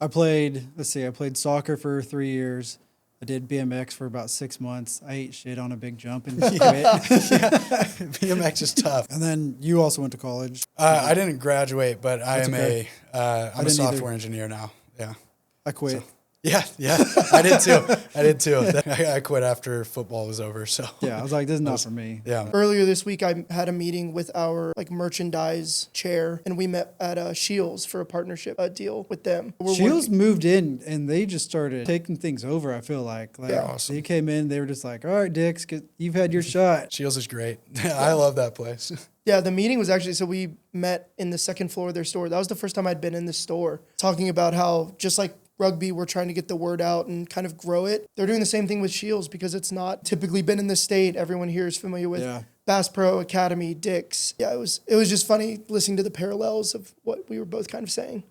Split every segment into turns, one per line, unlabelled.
I played soccer for 3 years. I did BMX for about 6 months. I ate shit on a big jump and quit.
BMX is tough.
And then you also went to college.
I didn't graduate, but I'm
okay.
I'm a software engineer now. Yeah.
I quit.
So, yeah. I did too. I quit after football was over. So
yeah, I was like, this is not for me.
Yeah.
Earlier this week, I had a meeting with our merchandise chair, and we met at Shields for a partnership deal with them.
Shields moved in, and they just started taking things over. I feel like
awesome.
They came in, they were just like, all right, Dix, you've had your shot.
Shields is great. I love that place.
Yeah, the meeting was actually, so we met in the second floor of their store. That was the first time I'd been in the store, talking about how just like rugby, we're trying to get the word out and kind of grow it. They're doing the same thing with Shields because it's not typically been in the state. Everyone here is familiar with Bass Pro Academy, Dix. Yeah, it was just funny listening to the parallels of what we were both kind of saying.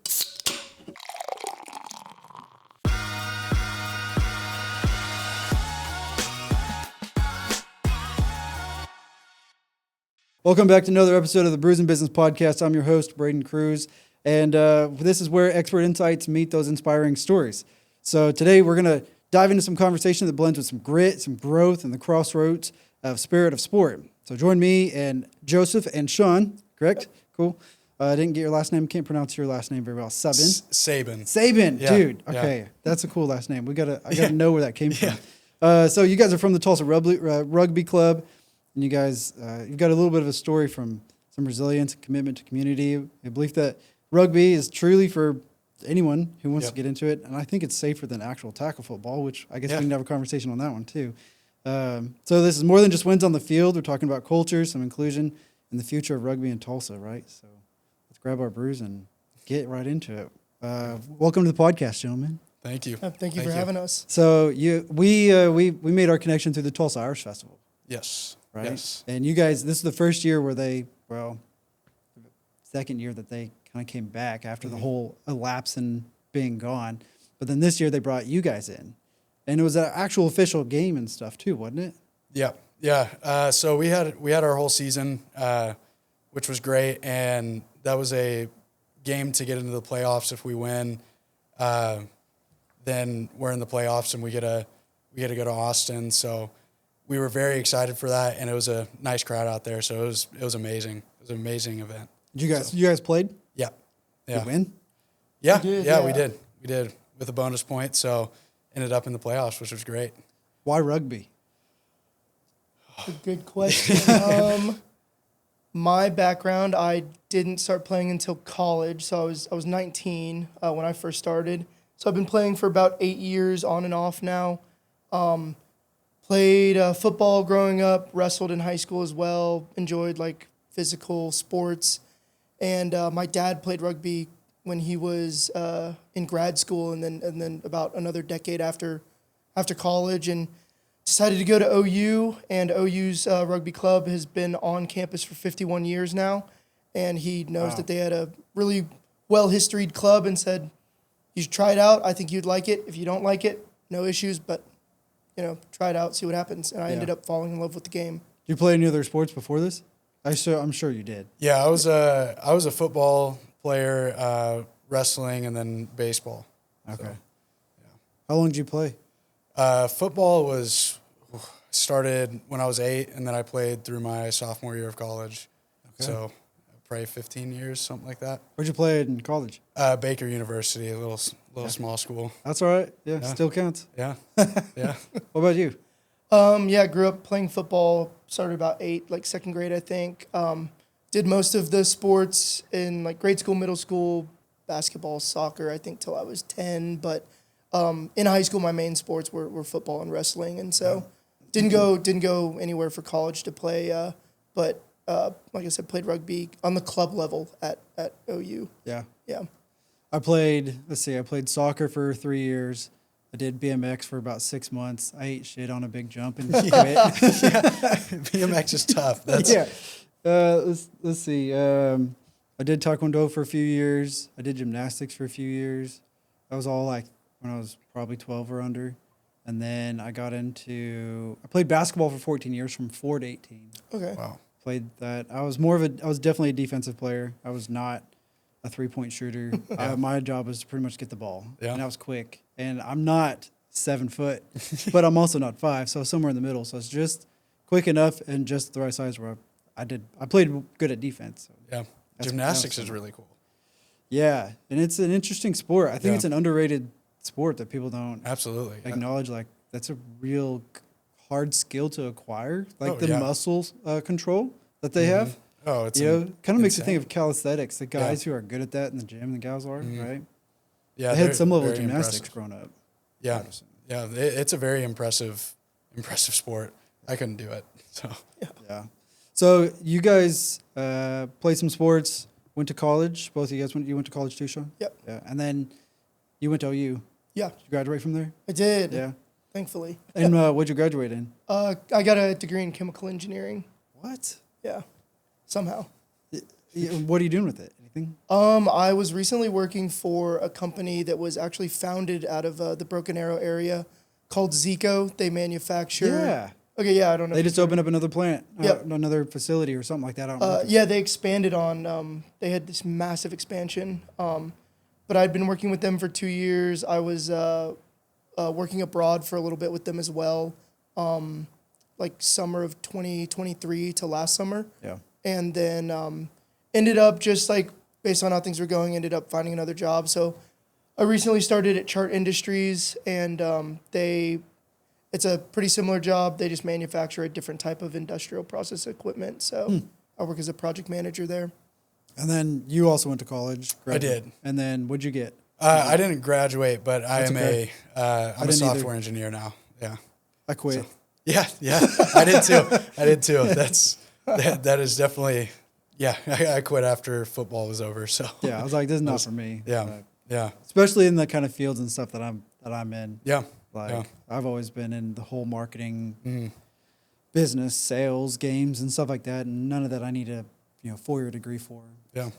Welcome back to another episode of the Bruising Business Podcast. I'm your host, Braedon Kruse, and this is where expert insights meet those inspiring stories. So today we're going to dive into some conversation that blends with some grit, some growth, and the crossroads of spirit of sport. So join me and Joseph and Sean, correct? Yep. Cool. I didn't get your last name. Can't pronounce your last name very well. Sabin,
yeah.
Dude. Okay, yeah. That's a cool last name. I gotta know where that came from. So you guys are from the Tulsa Rugby Club. And you guys, you've got a little bit of a story from some resilience and commitment to community, a belief that rugby is truly for anyone who wants to get into it. And I think it's safer than actual tackle football, which I guess we can have a conversation on that one too. So this is more than just wins on the field. We're talking about culture, some inclusion, and the future of rugby in Tulsa, right? So let's grab our brews and get right into it. Welcome to the podcast, gentlemen.
Thank you.
Thank you for having us.
So we made our connection through the Tulsa Irish Festival.
Yes.
Right.
Yes.
And you guys, this is the first year where second year that they kind of came back after the whole elapse and being gone. But then this year they brought you guys in. And it was an actual official game and stuff too, wasn't it?
Yeah. Yeah. So we had our whole season, which was great. And that was a game to get into the playoffs. If we win, then we're in the playoffs and we get to go to Austin. So we were very excited for that, and it was a nice crowd out there. So it was amazing. It was an amazing event.
You guys played?
Yeah.
Did you win?
Yeah. We did. We did with a bonus point. So ended up in the playoffs, which was great.
Why rugby?
A good question. My background, I didn't start playing until college. So I was 19 when I first started. So I've been playing for about 8 years on and off now. Played football growing up, wrestled in high school as well, enjoyed physical sports. And my dad played rugby when he was in grad school and then about another decade after college, and decided to go to OU. And OU's rugby club has been on campus for 51 years now. And he knows that they had a really well-historied club and said, you should try it out. I think you'd like it. If you don't like it, no issues, but try it out, see what happens. And I ended up falling in love with the game.
Did you play any other sports before this? I'm sure you did.
Yeah, I was a football player, wrestling, and then baseball.
Okay.
So, yeah.
How long did you play?
Football started when I was 8, and then I played through my sophomore year of college. Okay. So probably 15 years, something like that.
Where'd you play in college?
Baker University, a little small school.
That's all right. Yeah, still counts.
Yeah, yeah.
What about you?
Grew up playing football, started about 8, second grade, I think. Did most of the sports in grade school, middle school, basketball, soccer, I think till I was 10. But in high school, my main sports were football and wrestling. And so didn't go anywhere for college to play, but like I said, played rugby on the club level at OU.
Yeah.
Yeah.
I played soccer for 3 years. I did BMX for about 6 months. I ate shit on a big jump and quit.
BMX is tough.
Let's see. I did Taekwondo for a few years. I did gymnastics for a few years. That was all when I was probably 12 or under. And then I played basketball for 14 years from 4 to 18.
Okay.
Wow.
Played that. I was definitely a defensive player. I was not a 3-point shooter. My job was to pretty much get the ball,
Yeah.
and I was quick. And I'm not 7 foot, but I'm also not 5, so somewhere in the middle. So it's just quick enough and just the right size where I played good at defense. So
Yeah.
That's-
Gymnastics
that's
is really cool.
yeah, and it's an interesting sport. I think
Yeah.
it's an underrated sport that people don't
Absolutely.
acknowledge. Like that's a real hard skill to acquire, like
Oh,
the
yeah.
muscle control that they have.
Oh, it's
Kind of makes you
insane.
think of calisthenics. The guys
Yeah.
who are good at that in the gym, the gals are right.
Yeah,
They had
they're
some level of
very
gymnastics
impressive.
growing up.
Yeah, yeah, it's a very impressive sport. I couldn't do it. So
Yeah. So you guys played some sports, went to college. Both of you guys went to college too, Sean?
Yep.
Yeah. And then you went to OU.
Yeah,
Did you graduate from there?
I did.
Yeah.
Thankfully.
And what'd you graduate in?
I got a degree in chemical engineering.
What?
Yeah, somehow.
What are you doing with it? Anything?
I was recently working for a company that was actually founded out of the Broken Arrow area called Zico. They manufacture.
Yeah.
Okay, yeah, I don't know.
They just opened up another plant,
Yep.
another facility or something like that. I don't know.
Yeah, they expanded on. They had this massive expansion. But I'd been working with them for 2 years. I was working abroad for a little bit with them as well, like summer of 2023 to last summer.
Yeah.
And then ended up just like based on how things were going, ended up finding another job. So I recently started at Chart Industries, and it's a pretty similar job. They just manufacture a different type of industrial process equipment. So I work as a project manager there.
And then you also went to college.
I did.
And then what'd you get?
I didn't graduate, but I
That's
am
okay.
I'm a
didn't
software
either.
engineer now. Yeah.
I quit.
Yeah, I did too. That is definitely, yeah, I quit after football was over. So
Yeah, I was like, this is not for me.
yeah,
But
yeah,
especially in the kind of fields and stuff that I'm in.
yeah,
Like
yeah.
I've always been in the whole marketing, business, sales, games, and stuff like that, and none of that I need a 4-year degree for.
Yeah.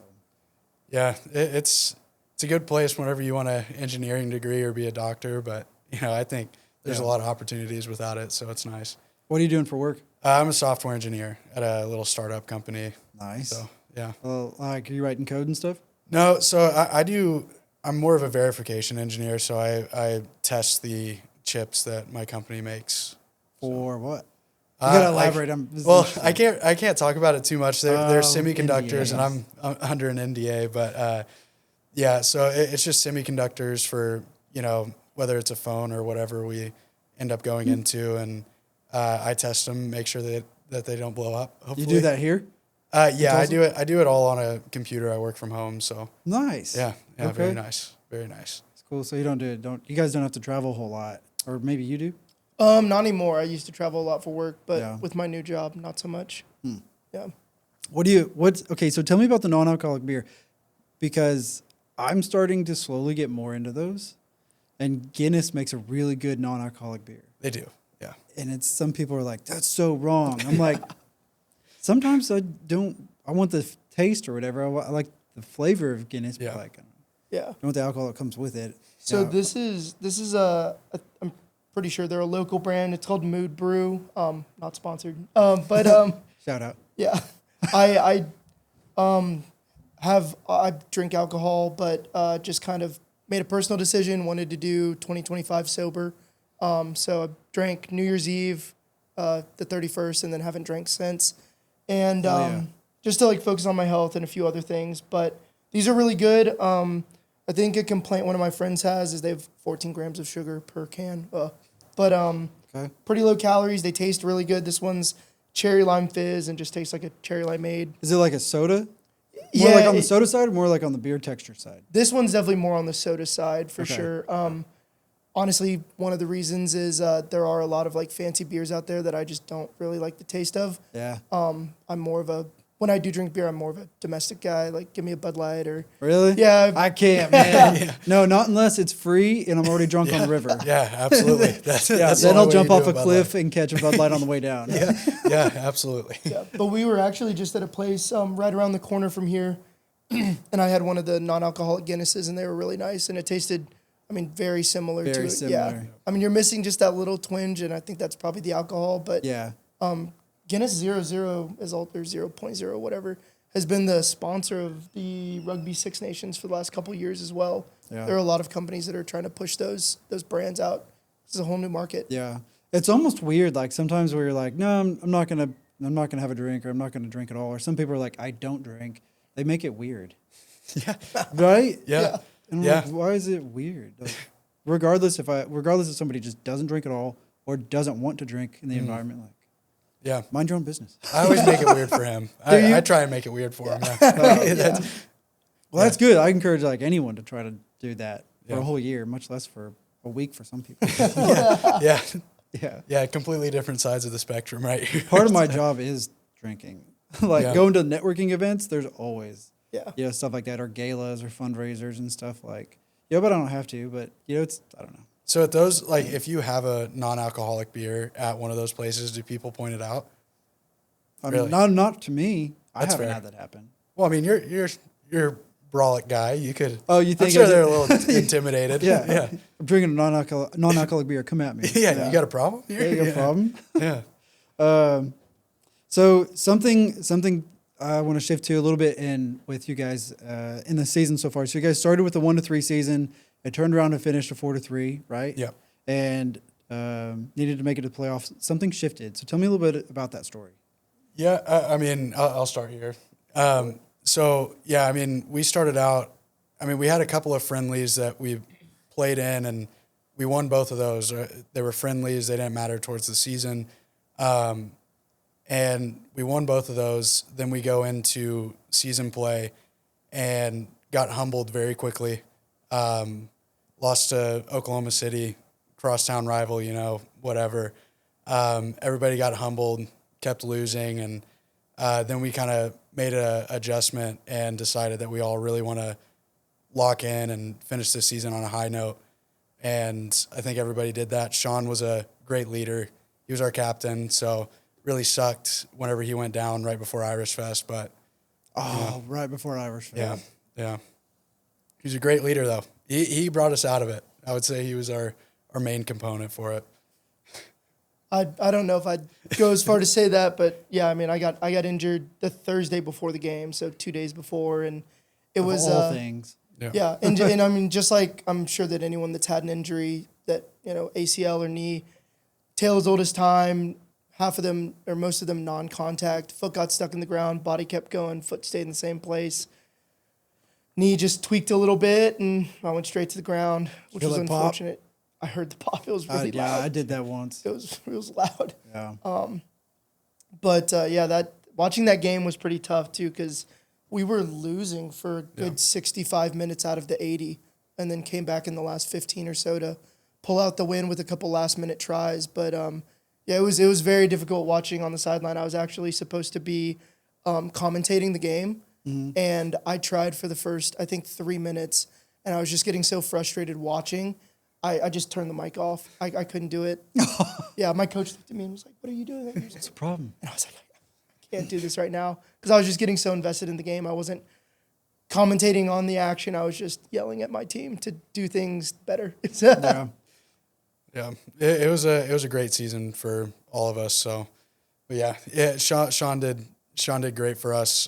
Yeah, it's a good place whenever you want an engineering degree or be a doctor, but I think there's a lot of opportunities without it, so it's nice.
What are you doing for work?
I'm a software engineer at a little startup company.
Nice.
So yeah.
Well, like, are you writing code and stuff?
No, so I'm more of a verification engineer, so I test the chips that my company makes.
For what? You gotta elaborate.
I can't talk about it too much. They're semiconductors,
NDAs.
and I'm under an NDA. But yeah, so it's just semiconductors for whether it's a phone or whatever we end up going into, and I test them, make sure that they don't blow up. Hopefully.
You do that here?
Yeah, I do it. I do it all on a computer. I work from home, so
Nice.
yeah,
Okay.
very nice, very nice.
It's cool. So you you guys don't have to travel a whole lot, or maybe you do.
Not anymore. I used to travel a lot for work, but
Yeah.
with my new job, not so much. Yeah.
Okay, so tell me about the non-alcoholic beer, because I'm starting to slowly get more into those, and Guinness makes a really good non-alcoholic beer.
They do, yeah.
And some people are like, that's so wrong. I'm like, sometimes I want the taste or whatever. I like the flavor of Guinness,
Yeah.
but like, I
Yeah.
don't want the alcohol that comes with it.
So
Yeah.
this is I'm pretty sure they're a local brand. It's called Mood Brew. Not sponsored. But
Shout out.
yeah, I drink alcohol, but just kind of made a personal decision. Wanted to do 2025 sober. So I drank New Year's Eve, the 31st, and then haven't drank since. And
yeah.
just to like focus on my health and a few other things. But these are really good. I think a complaint one of my friends has is they have 14 grams of sugar per can. But
Okay.
pretty low calories. They taste really good. This one's cherry lime fizz and just tastes like a cherry limeade.
Is it like a soda? More like on the soda side or more like on the beer texture side?
This one's definitely more on the soda side for
Okay.
sure. Honestly, one of the reasons is there are a lot of like fancy beers out there that I just don't really like the taste of.
Yeah.
I'm more of when I do drink beer, I'm more of a domestic guy. Like, give me a Bud Light or
Really?
yeah.
I can't, man. No, not unless it's free and I'm already drunk on the river.
Yeah, absolutely. That's the
Then
only
I'll
way
jump
you do
off a
it, Bud
cliff
Light.
and catch a Bud Light on the way down.
Yeah, absolutely.
Yeah, but we were actually just at a place right around the corner from here, and I had one of the non-alcoholic Guinnesses, and they were really nice, and it tasted, very similar to
Very
it.
similar.
Yeah, you're missing just that little twinge, and I think that's probably the alcohol, but
Yeah.
Guinness 0.0 is all or 0.0 whatever has been the sponsor of the Rugby Six Nations for the last couple of years as well.
Yeah.
There are a lot of companies that are trying to push those brands out. This is a whole new market.
Yeah. It's almost weird. Like sometimes where you're like, no, I'm not gonna have a drink, or I'm not gonna drink at all. Or some people are like, I don't drink. They make it weird.
Yeah.
Right?
Yeah.
And I'm like, why is it weird? Like, regardless if somebody just doesn't drink at all or doesn't want to drink in the environment, like,
Yeah.
mind your own business.
I always make it weird for him. I try and make it weird for him. Yeah.
Well, that's good. I encourage like anyone to try to do that for
Yeah.
a whole year, much less for a week for some people.
Yeah.
Yeah.
Yeah. Completely different sides of the spectrum, right?
Part of my job is drinking. Like
Yeah.
going to networking events, there's always
Yeah.
stuff like that, or galas or fundraisers and stuff like. Yeah, but I don't have to. But it's I don't know.
So at those, like, if you have a non-alcoholic beer at one of those places, do people point it out?
I mean,
Really?
not to me. I
That's
haven't
fair.
had that happen.
Well, I mean, you're a brolic guy. You could.
Oh, you think
I'm sure
I
they're a
did-
little intimidated.
Yeah.
Yeah.
I'm drinking a non-alcoholic beer. Come at me.
Yeah. You got a problem here?
Yeah, you got a problem?
Yeah.
So something I want to shift to a little bit with you guys in the season so far. So you guys started with a 1-3 season. It turned around and finished a 4-3, right?
Yeah.
And needed to make it to the playoffs. Something shifted. So tell me a little bit about that story.
Yeah. I mean, I'll start here. So yeah, I mean, we started out. I mean, we had a couple of friendlies that we played in, and we won both of those. They were friendlies; they didn't matter towards the season, and we won both of those. Then we go into season play, and got humbled very quickly. Lost to Oklahoma City, crosstown rival, whatever. Everybody got humbled, kept losing, and then we kind of made an adjustment and decided that we all really want to lock in and finish the season on a high note. And I think everybody did that. Sean was a great leader. He was our captain, so really sucked whenever he went down right before Irish Fest. But
Right before Irish Fest.
yeah. He was a great leader, though. He brought us out of it. I would say he was our main component for it.
I don't know if I'd go as far to say that, but yeah, I mean, I got injured the Thursday before the game, so 2 days before, and it
Of
was
all things.
Yeah, and I mean, just like I'm sure that anyone that's had an injury that ACL or knee, tale as old as time. Half of them or most of them non-contact. Foot got stuck in the ground, body kept going, foot stayed in the same place. Knee just tweaked a little bit, and I went straight to the ground, which was
Feel that pop?
unfortunate. I heard the pop. It was really loud.
Yeah, I did that once.
It was loud.
Yeah.
But that watching that game was pretty tough too, because we were losing for a good 65 minutes out of the 80, and then came back in the last 15 or so to pull out the win with a couple last minute tries. But it was very difficult watching on the sideline. I was actually supposed to be commentating the game, and I tried for the first, I think, 3 minutes, and I was just getting so frustrated watching. I just turned the mic off. I couldn't do it. Yeah, my coach looked at me and was like, "What are you doing?"
What's the problem?
And I was like, I can't do this right now, because I was just getting so invested in the game. I wasn't commentating on the action. I was just yelling at my team to do things better.
Yeah.
Yeah, it was a great season for all of us. So, but yeah, Sean did great for us.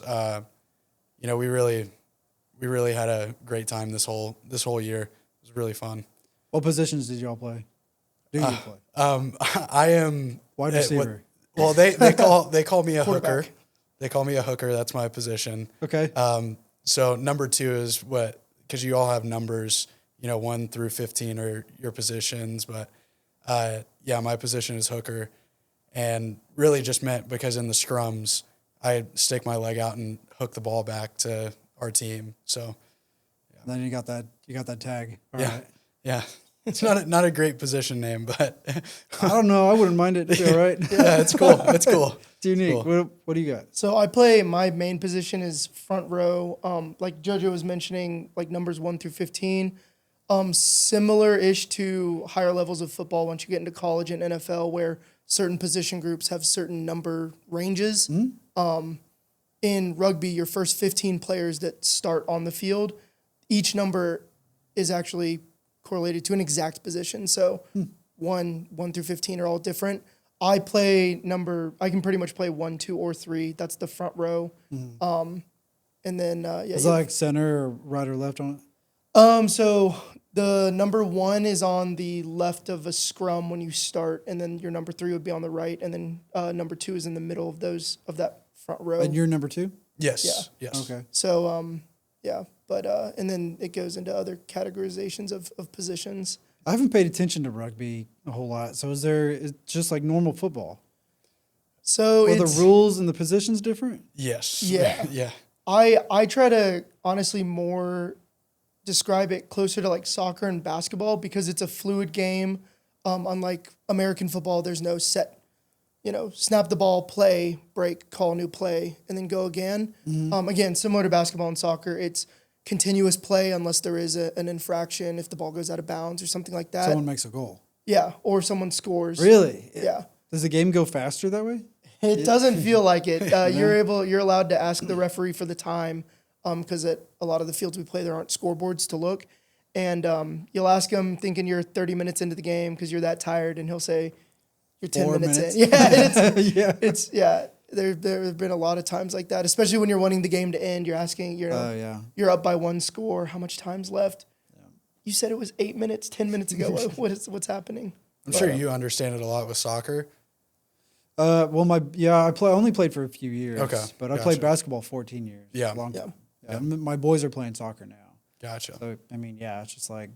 We really had a great time this whole year. It was really fun.
What positions did y'all play? Do you play?
I am
Wide receiver.
They call me a hooker.
Quarterback.
They call me a hooker. That's my position.
Okay.
So number 2 is because you all have numbers, 1 through 15 are your positions, but my position is hooker, and really just meant because in the scrums I stick my leg out and hook the ball back to our team. So
Then you got that tag. All
yeah,
right.
yeah. It's not a great position name, but
I don't know. I wouldn't mind it. It's all right.
yeah, it's cool. It's cool.
It's unique.
Cool.
What do you got?
So my main position is front row. Like JoJo was mentioning, like numbers 1 through 15. Similar-ish to higher levels of football once you get into college and NFL, where certain position groups have certain number ranges. In rugby, your first 15 players that start on the field, each number is actually correlated to an exact position. So 1 through 15 are all different. I can pretty much play 1, 2, or 3. That's the front row. And then
Is that like center or right or left on it?
So the number 1 is on the left of a scrum when you start, and then your number 3 would be on the right, and then number 2 is in the middle of that front row.
And you're number 2?
Yes.
Yeah.
Yes.
Okay. So but and then it goes into other categorizations of positions.
I haven't paid attention to rugby a whole lot. So it's just like normal football?
So
are the rules and the positions different?
Yes.
Yeah.
Yeah.
I try to honestly more describe it closer to like soccer and basketball because it's a fluid game. Unlike American football, there's no set, snap the ball, play, break, call new play, and then go again.
Mm-hmm.
Again, similar to basketball and soccer, it's continuous play unless there is an infraction, if the ball goes out of bounds or something like that.
Someone makes a goal.
Yeah, or someone scores.
Really?
Yeah.
Does the game go faster that way?
It doesn't feel like it. You're allowed to ask the referee for the time because at a lot of the fields we play, there aren't scoreboards to look. And you'll ask him thinking you're 30 minutes into the game because you're that tired, and he'll say, you're 10 minutes in. Yeah, There have been a lot of times like that, especially when you're wanting the game to end. You're asking, you're up by 1 score. How much time's left? Yeah. You said it was 8 minutes, 10 minutes ago. What's happening?
I'm sure you understand it a lot with soccer.
I only played for a few years.
Okay,
but I played basketball 14 years.
Yeah,
long time. Yeah. My boys are playing soccer now.
Gotcha.
So it's just like,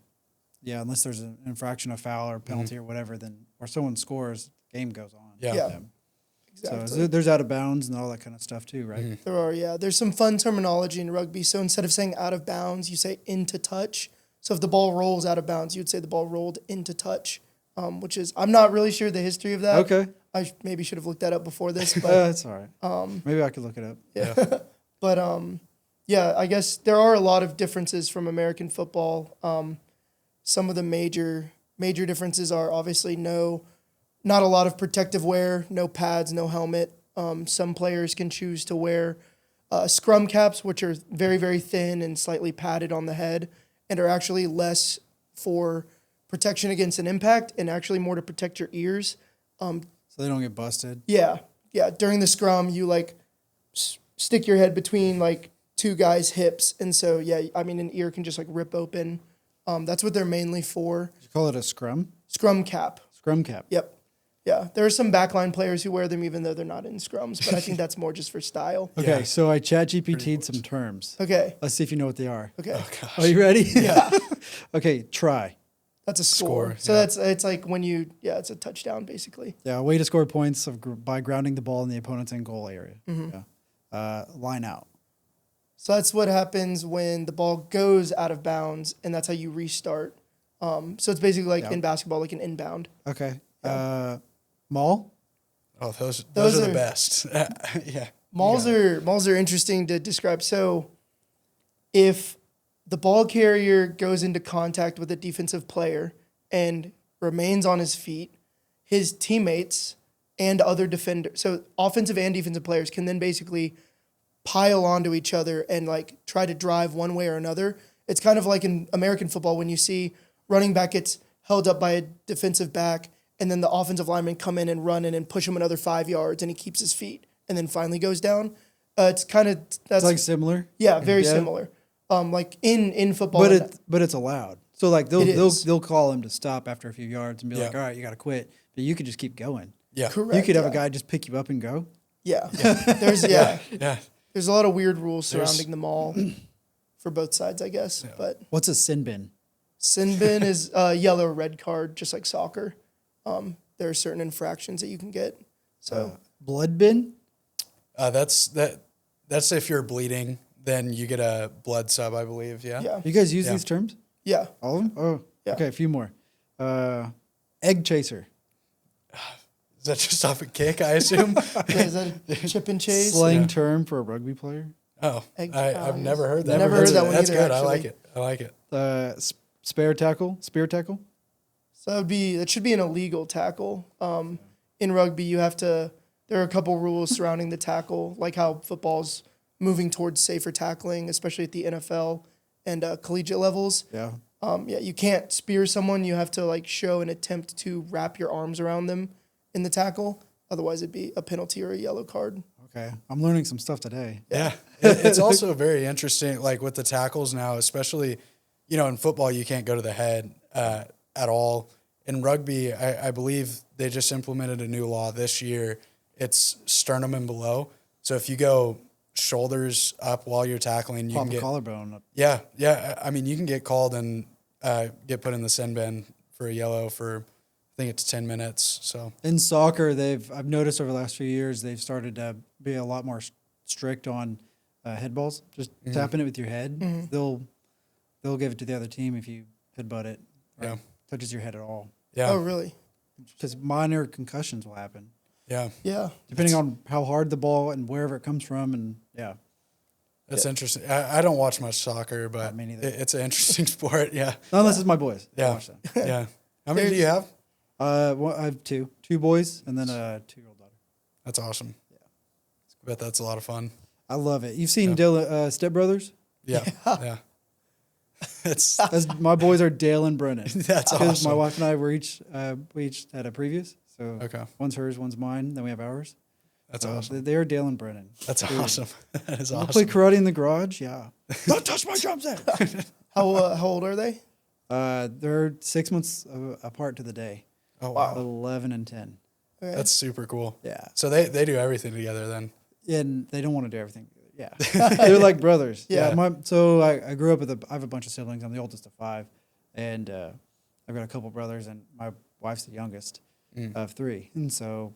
unless there's an infraction, a foul, or penalty or whatever, then or someone scores, game goes on.
Yeah. Exactly.
So there's out of bounds and all that kind of stuff too, right?
Mm-hmm.
There are, There's some fun terminology in rugby. So instead of saying out of bounds, you say into touch. So if the ball rolls out of bounds, you'd say the ball rolled into touch, which is, I'm not really sure the history of that.
Okay.
I maybe should have looked that up before this, but
that's all right. Maybe I could look it up.
Yeah.
But I guess there are a lot of differences from American football. Some of the major differences are obviously not a lot of protective wear, no pads, no helmet. Some players can choose to wear scrum caps, which are very, very thin and slightly padded on the head, and are actually less for protection against an impact and actually more to protect your ears.
So they don't get busted.
Yeah. During the scrum, you stick your head between 2 guys' hips, and so an ear can just rip open. That's what they're mainly for.
Did you call it a scrum?
Scrum cap.
Scrum cap.
Yep. Yeah, there are some backline players who wear them even though they're not in scrums, but I think that's more just for style.
Okay, so I chat GPT'd some terms.
Okay.
Let's see if you know what they are.
Okay.
Oh, gosh.
Are you ready?
Yeah.
Okay, try.
That's a score. So it's like when it's a touchdown basically.
Yeah, a way to score points by grounding the ball in the opponent's end goal area.
Mm-hmm.
Yeah. Line out.
So that's what happens when the ball goes out of bounds, and that's how you restart. So it's basically in basketball, like an inbound.
Okay.
Yeah.
Maul?
Oh, those are the best. Yeah.
Mauls are interesting to describe. So if the ball carrier goes into contact with a defensive player and remains on his feet, his teammates and other defenders, so offensive and defensive players can then basically pile onto each other and try to drive one way or another. It's kind of like in American football when you see running back gets held up by a defensive back and then the offensive linemen come in and run in and push him another 5 yards and he keeps his feet and then finally goes down. It's kind of
it's similar.
Yeah, very similar. In football,
but it's allowed. So they'll call him to stop after a few yards and be like, all right, you got to quit. But you could just keep going.
Yeah,
correct.
You could have a guy just pick you up and go.
Yeah, there's a lot of weird rules surrounding them all for both sides, I guess. Yeah. But
what's a sin bin?
Sin bin is a yellow or red card, just like soccer. There are certain infractions that you can get. So
blood bin?
That's if you're bleeding, then you get a blood sub, I believe. Yeah.
Yeah.
You guys use these terms?
Yeah.
All of them? Oh,
yeah.
Okay. A few more. Egg chaser.
Is that just off a kick, I assume?
Is that a chip and chase?
Slang term for a rugby player?
Oh, I've never heard that.
Never heard that one
That's
either,
good.
actually.
I like it.
Spear tackle?
So that should be an illegal tackle. In rugby, there are a couple rules surrounding the tackle, like how football's moving towards safer tackling, especially at the NFL and collegiate levels.
Yeah.
You can't spear someone. You have to show an attempt to wrap your arms around them in the tackle. Otherwise, it'd be a penalty or a yellow card.
Okay. I'm learning some stuff today.
Yeah. It's also very interesting, like with the tackles now, especially, in football, you can't go to the head at all. In rugby, I believe they just implemented a new law this year. It's sternum and below. So if you go shoulders up while you're tackling, you
Pop
can
a
get
collarbone up.
Yeah. I mean, you can get called and get put in the sin bin for a yellow for, I think it's 10 minutes. So
In soccer, I've noticed over the last few years they've started to be a lot more strict on head balls. Just tapping it with your head, they'll give it to the other team if you headbutt it or touches your head at all.
Yeah.
Oh, really?
Because minor concussions will happen.
Yeah.
Yeah.
Depending on how hard the ball and wherever it comes from, and
That's interesting. I don't watch much soccer, but
me neither.
it's an interesting sport. Yeah.
unless it's my boys. I
Yeah.
watch them.
Yeah. How many do you have?
Well, I have two boys and then a 2-year-old daughter.
That's awesome. Yeah. I bet that's a lot of fun.
I love it. You've seen Dylan, Step Brothers?
Yeah. Yeah. It's
My boys are Dale and Brennan.
That's
Because my
awesome.
wife and I were we each had a previous. So
Okay.
one's hers, one's mine. Then we have ours.
That's
So
awesome.
They are Dale and Brennan.
That's awesome. That is
We'll play
awesome.
karate in the garage. Yeah. Don't touch my drum set.
How old are they?
They're 6 months apart to the day.
Oh, wow.
11 and 10.
Okay.
That's super cool.
Yeah.
So they do everything together then.
And they don't want to do everything. Yeah. They're like brothers.
Yeah.
So I grew up I have a bunch of siblings. I'm the oldest of 5. And I've got a couple brothers, and my wife's the youngest of 3. And so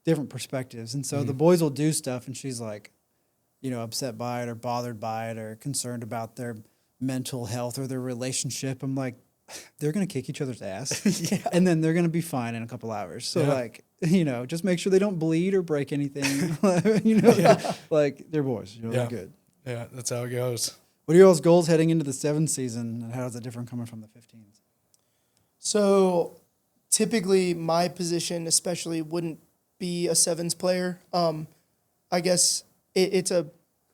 different perspectives. And so the boys will do stuff, and she's like, upset by it or bothered by it or concerned about their mental health or their relationship. I'm like, they're going to kick each other's ass. And then they're going to be fine in a couple hours. So just make sure they don't bleed or break anything. Like they're boys. They're good.
Yeah, that's how it goes.
What are y'all's goals heading into the 7th season, and how is it different coming from the 15s?
So typically my position especially wouldn't be a sevens player. I guess it's a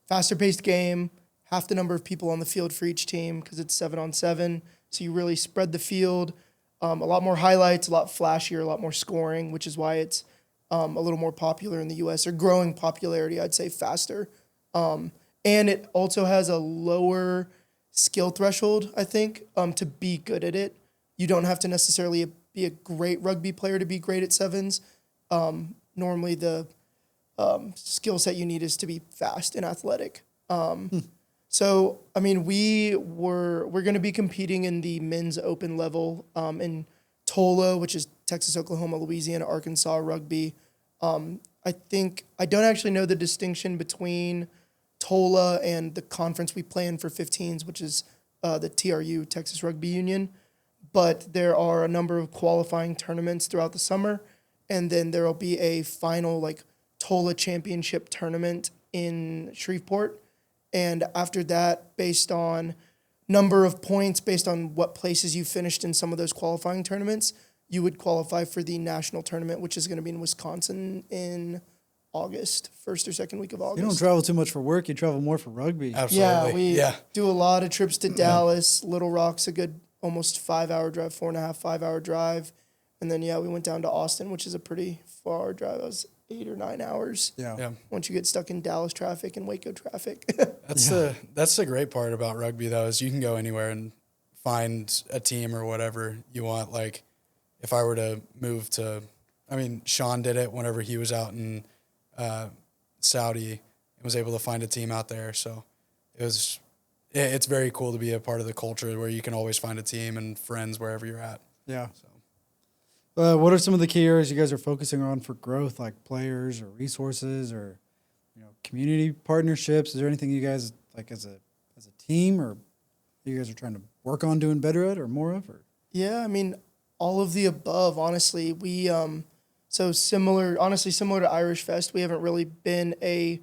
faster paced game, half the number of people on the field for each team because it's 7-on-7. So you really spread the field, a lot more highlights, a lot flashier, a lot more scoring, which is why it's a little more popular in the U.S. or growing popularity, I'd say faster. And it also has a lower skill threshold, I think, to be good at it. You don't have to necessarily be a great rugby player to be great at sevens. Normally the skill set you need is to be fast and athletic. So, I mean, we're going to be competing in the men's open level in TOLA, which is Texas, Oklahoma, Louisiana, Arkansas rugby. I don't actually know the distinction between TOLA and the conference we play in for 15s, which is the TRU, Texas Rugby Union. But there are a number of qualifying tournaments throughout the summer, and then there will be a final TOLA championship tournament in Shreveport. And after that, based on number of points, based on what places you finished in some of those qualifying tournaments, you would qualify for the national tournament, which is going to be in Wisconsin in August, first or second week of August.
You don't travel too much for work. You travel more for rugby.
Absolutely.
Yeah, we do a lot of trips to Dallas. Little Rock's a good almost 5-hour drive, 5-hour drive. And then, we went down to Austin, which is a pretty far drive. It was 8 or 9 hours.
Yeah.
Once you get stuck in Dallas traffic and Waco traffic.
That's the great part about rugby though, is you can go anywhere and find a team or whatever you want. Like if I were to move to, Sean did it whenever he was out in Saudi and was able to find a team out there. So it's very cool to be a part of the culture where you can always find a team and friends wherever you're at.
Yeah. What are some of the key areas you guys are focusing on for growth, like players or resources or community partnerships? Is there anything you guys like as a team or you guys are trying to work on doing better at or more of? Or?
Yeah, all of the above. Honestly, we similar to Irish Fest, we haven't really been a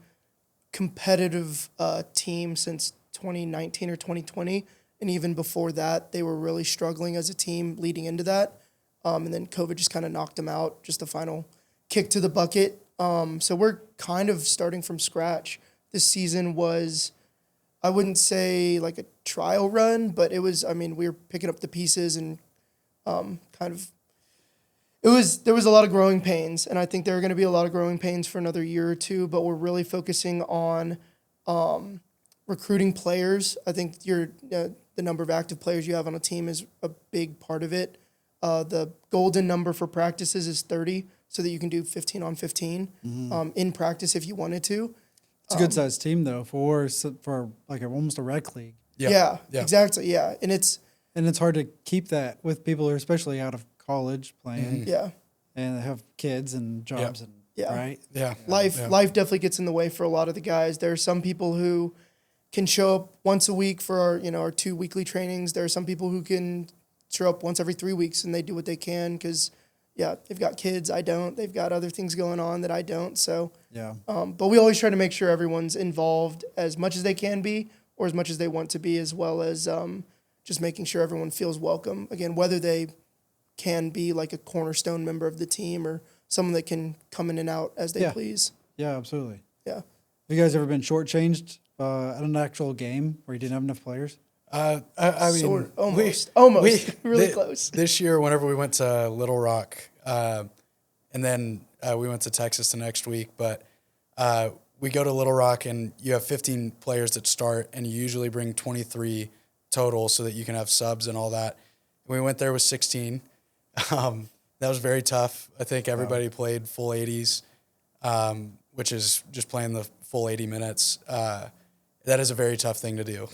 competitive team since 2019 or 2020, and even before that, they were really struggling as a team leading into that. And then COVID just kind of knocked them out, just the final kick to the bucket. So we're kind of starting from scratch. This season was, I wouldn't say like a trial run, but it was, we were picking up the pieces and it There was a lot of growing pains, and I think there are going to be a lot of growing pains for another year or two, but we're really focusing on recruiting players. I think the number of active players you have on a team is a big part of it. The golden number for practices is 30, so that you can do 15 on 15 in practice if you wanted to.
It's a good sized team though for like almost a rec league.
Yeah, exactly. Yeah, and it's
hard to keep that with people who are especially out of college playing.
Yeah,
and they have kids and jobs and right.
Yeah,
life definitely gets in the way for a lot of the guys. There are some people who can show up once a week for our 2 weekly trainings. There are some people who can show up once every 3 weeks, and they do what they can because they've got kids. I don't. They've got other things going on that I don't. So but we always try to make sure everyone's involved as much as they can be, or as much as they want to be, as well as just making sure everyone feels welcome. Again, whether they can be like a cornerstone member of the team or someone that can come in and out as they please. Yeah,
absolutely.
Yeah.
Have you guys ever been shortchanged at an actual game where you didn't have enough players?
I mean,
almost really close.
This year, whenever we went to Little Rock, and then we went to Texas the next week, but we go to Little Rock and you have 15 players that start, and you usually bring 23 total so that you can have subs and all that. We went there with 16. That was very tough. I think everybody played full 80s, which is just playing the full 80 minutes. That is a very tough thing to do.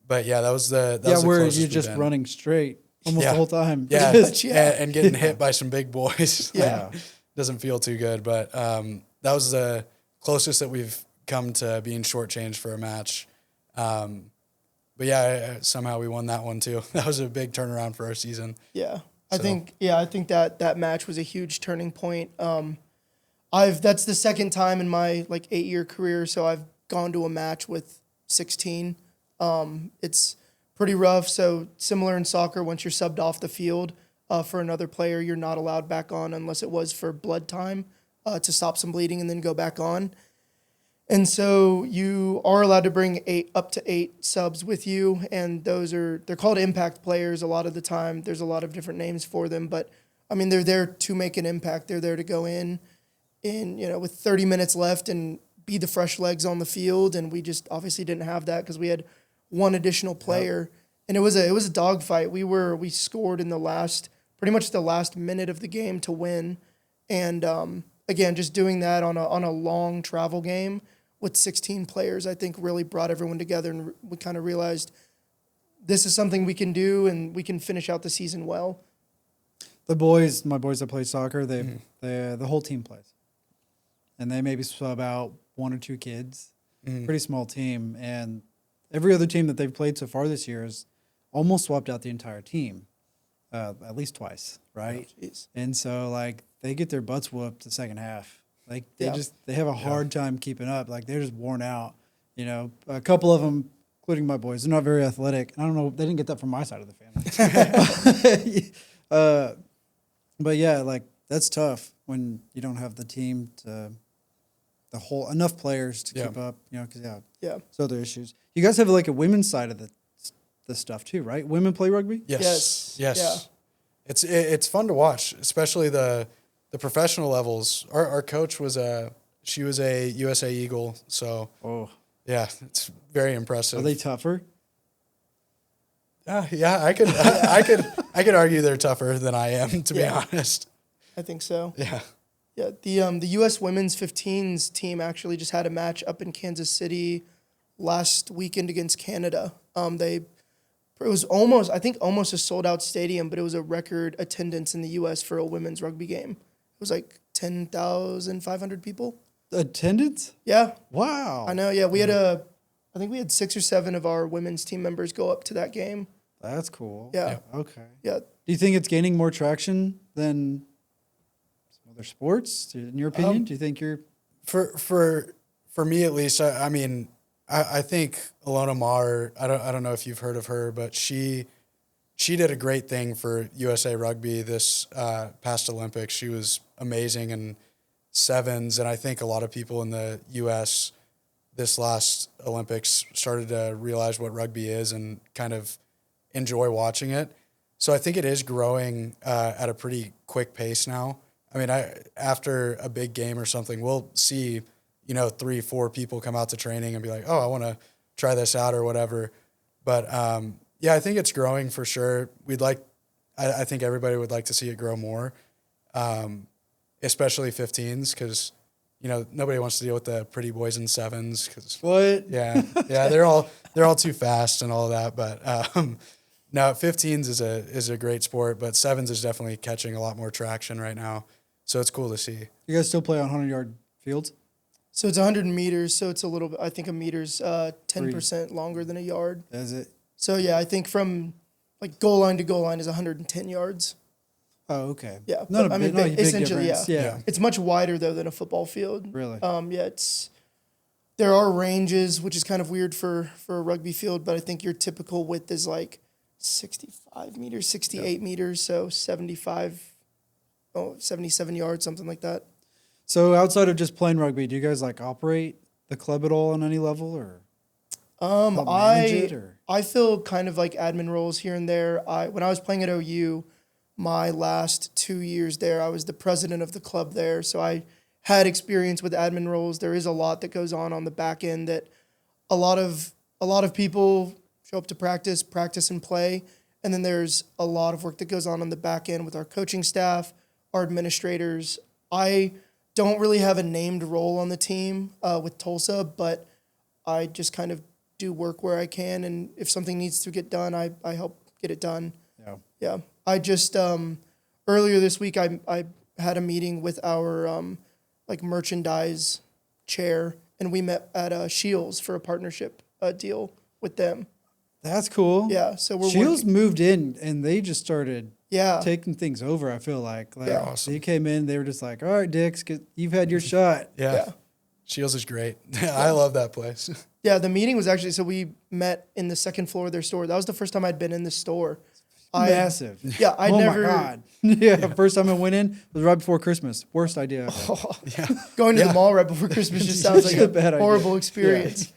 But that was the
where you're just running straight almost the whole time.
Yeah, and getting hit by some big boys. Doesn't feel too good. But that was the closest that we've come to being shortchanged for a match. But somehow we won that one too. That was a big turnaround for our season.
Yeah. I think that match was a huge turning point. That's the second time in my 8-year career, so I've gone to a match with 16. It's pretty rough. So similar in soccer, once you're subbed off the field for another player, you're not allowed back on unless it was for blood time to stop some bleeding and then go back on. And so you are allowed to bring up to 8 subs with you, and they're called impact players a lot of the time. There's a lot of different names for them, but I mean they're there to make an impact. They're there to go in with 30 minutes left and be the fresh legs on the field, and we just obviously didn't have that because we had one additional player, and it was a dogfight. We scored in pretty much the last minute of the game to win, and again, just doing that on a long travel game with 16 players, I think really brought everyone together, and we kind of realized this is something we can do, and we can finish out the season well.
My boys that play soccer, the whole team plays, and they maybe sub out 1 or 2 kids. Pretty small team, and every other team that they've played so far this year has almost swapped out the entire team, at least twice, right?
Oh,
and so they get their butts whooped the second half. They have a hard time keeping up. They're just worn out. A couple of them, including my boys, they're not very athletic. I don't know. They didn't get that from my side of the family. But that's tough when you don't have the team enough players to keep up. Because so other issues. You guys have a women's side of the stuff too, right? Women play rugby.
Yes.
Yeah.
It's fun to watch, especially the professional levels. Our coach was she was a USA Eagle, so it's very impressive.
Are they tougher?
I could argue they're tougher than I am, to be honest.
I think so.
Yeah.
Yeah, the U.S. Women's 15s team actually just had a match up in Kansas City last weekend against Canada. It was almost a sold-out stadium, but it was a record attendance in the U.S. for a women's rugby game. It was 10,500 people.
Attendance?
Yeah.
Wow.
I know, yeah. I think we had 6 or 7 of our women's team members go up to that game.
That's cool.
Yeah.
Okay.
Yeah.
Do you think it's gaining more traction than some other sports, in your opinion? Do you think you're...
For me, at least, I think Alona Maher, I don't know if you've heard of her, but she did a great thing for USA Rugby this past Olympics. She was amazing in sevens, and I think a lot of people in the U.S. this last Olympics started to realize what rugby is and kind of enjoy watching it. So I think it is growing at a pretty quick pace now. I mean, after a big game or something, we'll see, 3, 4 people come out to training and be like, oh, I want to try this out or whatever. But I think it's growing for sure. I think everybody would like to see it grow more, especially 15s, because nobody wants to deal with the pretty boys in 7s. Cause
What?
Yeah, they're all too fast and all that. But no, 15s is a great sport, but 7s is definitely catching a lot more traction right now. So it's cool to see.
You guys still play on 100-yard fields?
So it's 100 meters, so it's a little bit, I think a meter's 10% longer than a yard.
Is it?
So, yeah, I think from, like, goal line to goal line is 110 yards.
Oh, okay.
Yeah.
Not
but,
a big
essentially,
difference.
yeah. It's much wider, though, than a football field.
Really?
There are ranges, which is kind of weird for a rugby field, but I think your typical width is, like, 65 meters, 68 meters, so 77 yards, something like that.
So outside of just playing rugby, do you guys like operate the club at all on any level, or help manage it, or?
I feel kind of like admin roles here and there. When I was playing at OU, my last 2 years there, I was the president of the club there, so I had experience with admin roles. There is a lot that goes on the back end that a lot of people show up to practice and play, and then there's a lot of work that goes on the back end with our coaching staff, our administrators. I don't really have a named role on the team with Tulsa, but I just kind of do work where I can, and if something needs to get done, I help get it done. Yeah. I just earlier this week I had a meeting with our merchandise chair, and we met at Shields for a partnership deal with them.
That's cool.
Yeah, so we're
Shields moved in and they just started
Yeah.
taking things over. I feel like
Awesome.
They came in, they were just like, "All right, Dix, you've had your shot."
Yeah. Shields is great. I love that place.
Yeah, the meeting was actually, so we met in the second floor of their store. That was the first time I'd been in the store.
Massive.
Yeah, I never.
Oh my God. Yeah, first time I went in was right before Christmas. Worst idea ever.
Going to the mall right before Christmas just sounds like
a
a
bad idea.
horrible experience.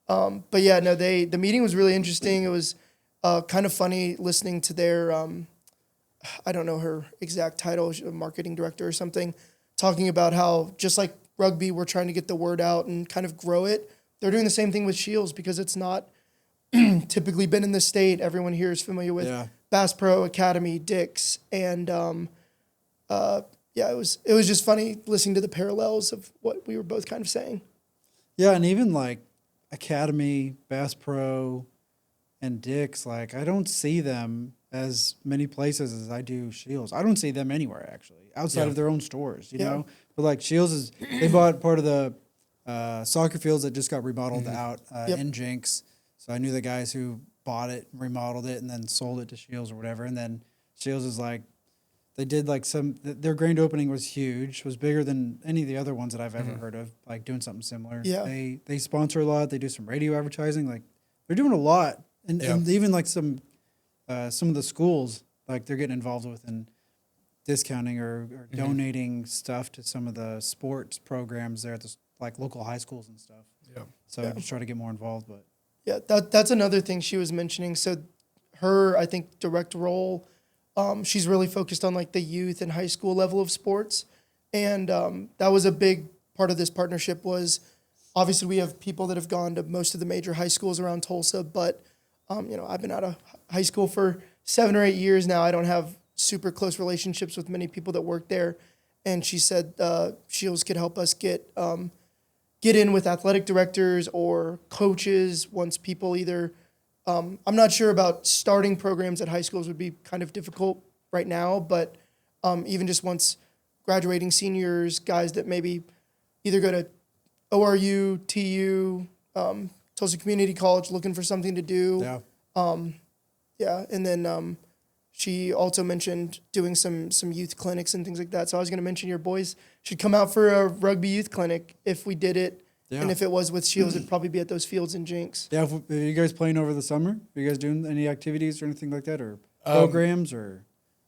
But yeah, no, the meeting was really interesting. It was kind of funny listening to their, I don't know her exact title, she's a marketing director or something, talking about how just like rugby, we're trying to get the word out and kind of grow it. They're doing the same thing with Shields because it's not typically been in the state. Everyone here is familiar with Bass Pro Academy, Dix, and it was just funny listening to the parallels of what we were both kind of saying.
Yeah, and even like Academy, Bass Pro, and Dix, like I don't see them as many places as I do Shields. I don't see them anywhere actually outside of their own stores, you know. But like Shields they bought part of the soccer fields that just got remodeled out in Jinx. So I knew the guys who bought it, remodeled it, and then sold it to Shields or whatever. And then Shields is like, they did like their grand opening was huge, was bigger than any of the other ones that I've ever heard of, like doing something similar.
Yeah.
They sponsor a lot. They do some radio advertising. Like they're doing a lot. And even like some of the schools, like they're getting involved with in discounting or donating stuff to some of the sports programs there at the like local high schools and stuff.
Yeah.
So just try to get more involved, but.
Yeah, that's another thing she was mentioning. So her, I think, direct role, she's really focused on like the youth and high school level of sports. And that was a big part of this partnership was obviously we have people that have gone to most of the major high schools around Tulsa, but I've been out of high school for 7 or 8 years now. I don't have super close relationships with many people that work there. And she said Shields could help us get in with athletic directors or coaches once people either, I'm not sure about starting programs at high schools would be kind of difficult right now, but even just once graduating seniors, guys that maybe either go to ORU, TU, Tulsa Community College looking for something to do. And then she also mentioned doing some youth clinics and things like that. So I was going to mention your boys should come out for a rugby youth clinic if we did it. Yeah. And if it was with Shields, it'd probably be at those fields in Jinx.
Yeah, are you guys playing over the summer? Are you guys doing any activities or anything like that, or programs, or?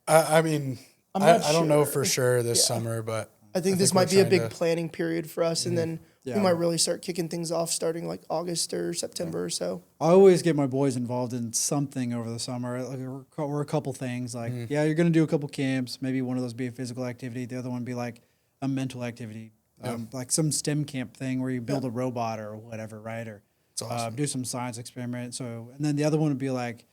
I don't know for sure this summer, but
I think this might be a big planning period for us. And then
Yeah.
we might really start kicking things off starting like August or September or so.
I always get my boys involved in something over the summer, like or a couple things. Like, yeah, you're going to do a couple camps. Maybe one of those be a physical activity. The other one be like a mental activity, like some STEM camp thing where you build a robot or whatever, right? Or
awesome.
do some science experiment. So, and then the other one would be like,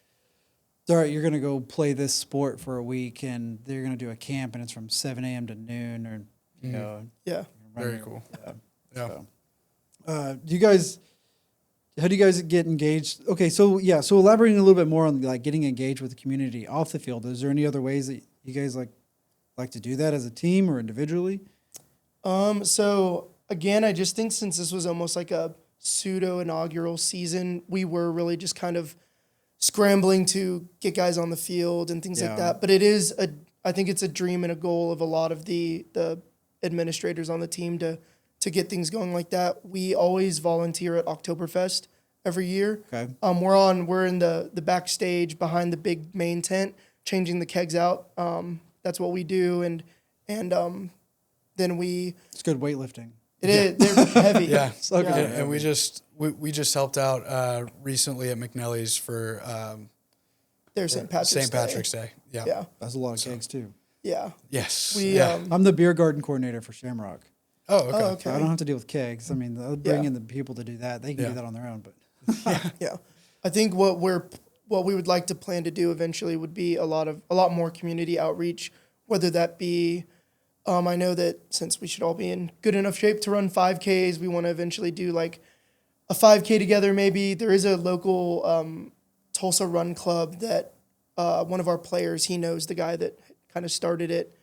all right, you're going to go play this sport for a week, and they're going to do a camp, and it's from 7 a.m. to noon, or you know.
Yeah.
Very cool. Yeah.
So, how do you guys get engaged? Okay, so elaborating a little bit more on like getting engaged with the community off the field. Is there any other ways that you guys like to do that as a team or individually?
So again, I just think since this was almost like a pseudo inaugural season, we were really just kind of scrambling to get guys on the field and things like that. But I think it's a dream and a goal of a lot of the administrators on the team to get things going like that. We always volunteer at Oktoberfest every year.
Okay.
We're in the backstage behind the big main tent, changing the kegs out. That's what we do, and then we.
It's good weightlifting.
It is. They're heavy.
Yeah.
So good.
And we just helped out recently at McNally's for
their St. Patrick's Day.
Yeah.
Yeah.
That's a lot of kegs too.
Yeah.
Yes.
I'm the beer garden coordinator for Shamrock.
Oh, okay.
Oh, okay.
So I don't have to deal with kegs. I mean, they'll bring in the people to do that. They can do that on their own, but
Yeah. I think what we would like to plan to do eventually would be a lot more community outreach, whether that be I know that since we should all be in good enough shape to run 5Ks, we want to eventually do like a 5K together maybe. There is a local Tulsa Run Club that one of our players, he knows the guy that kind of started it.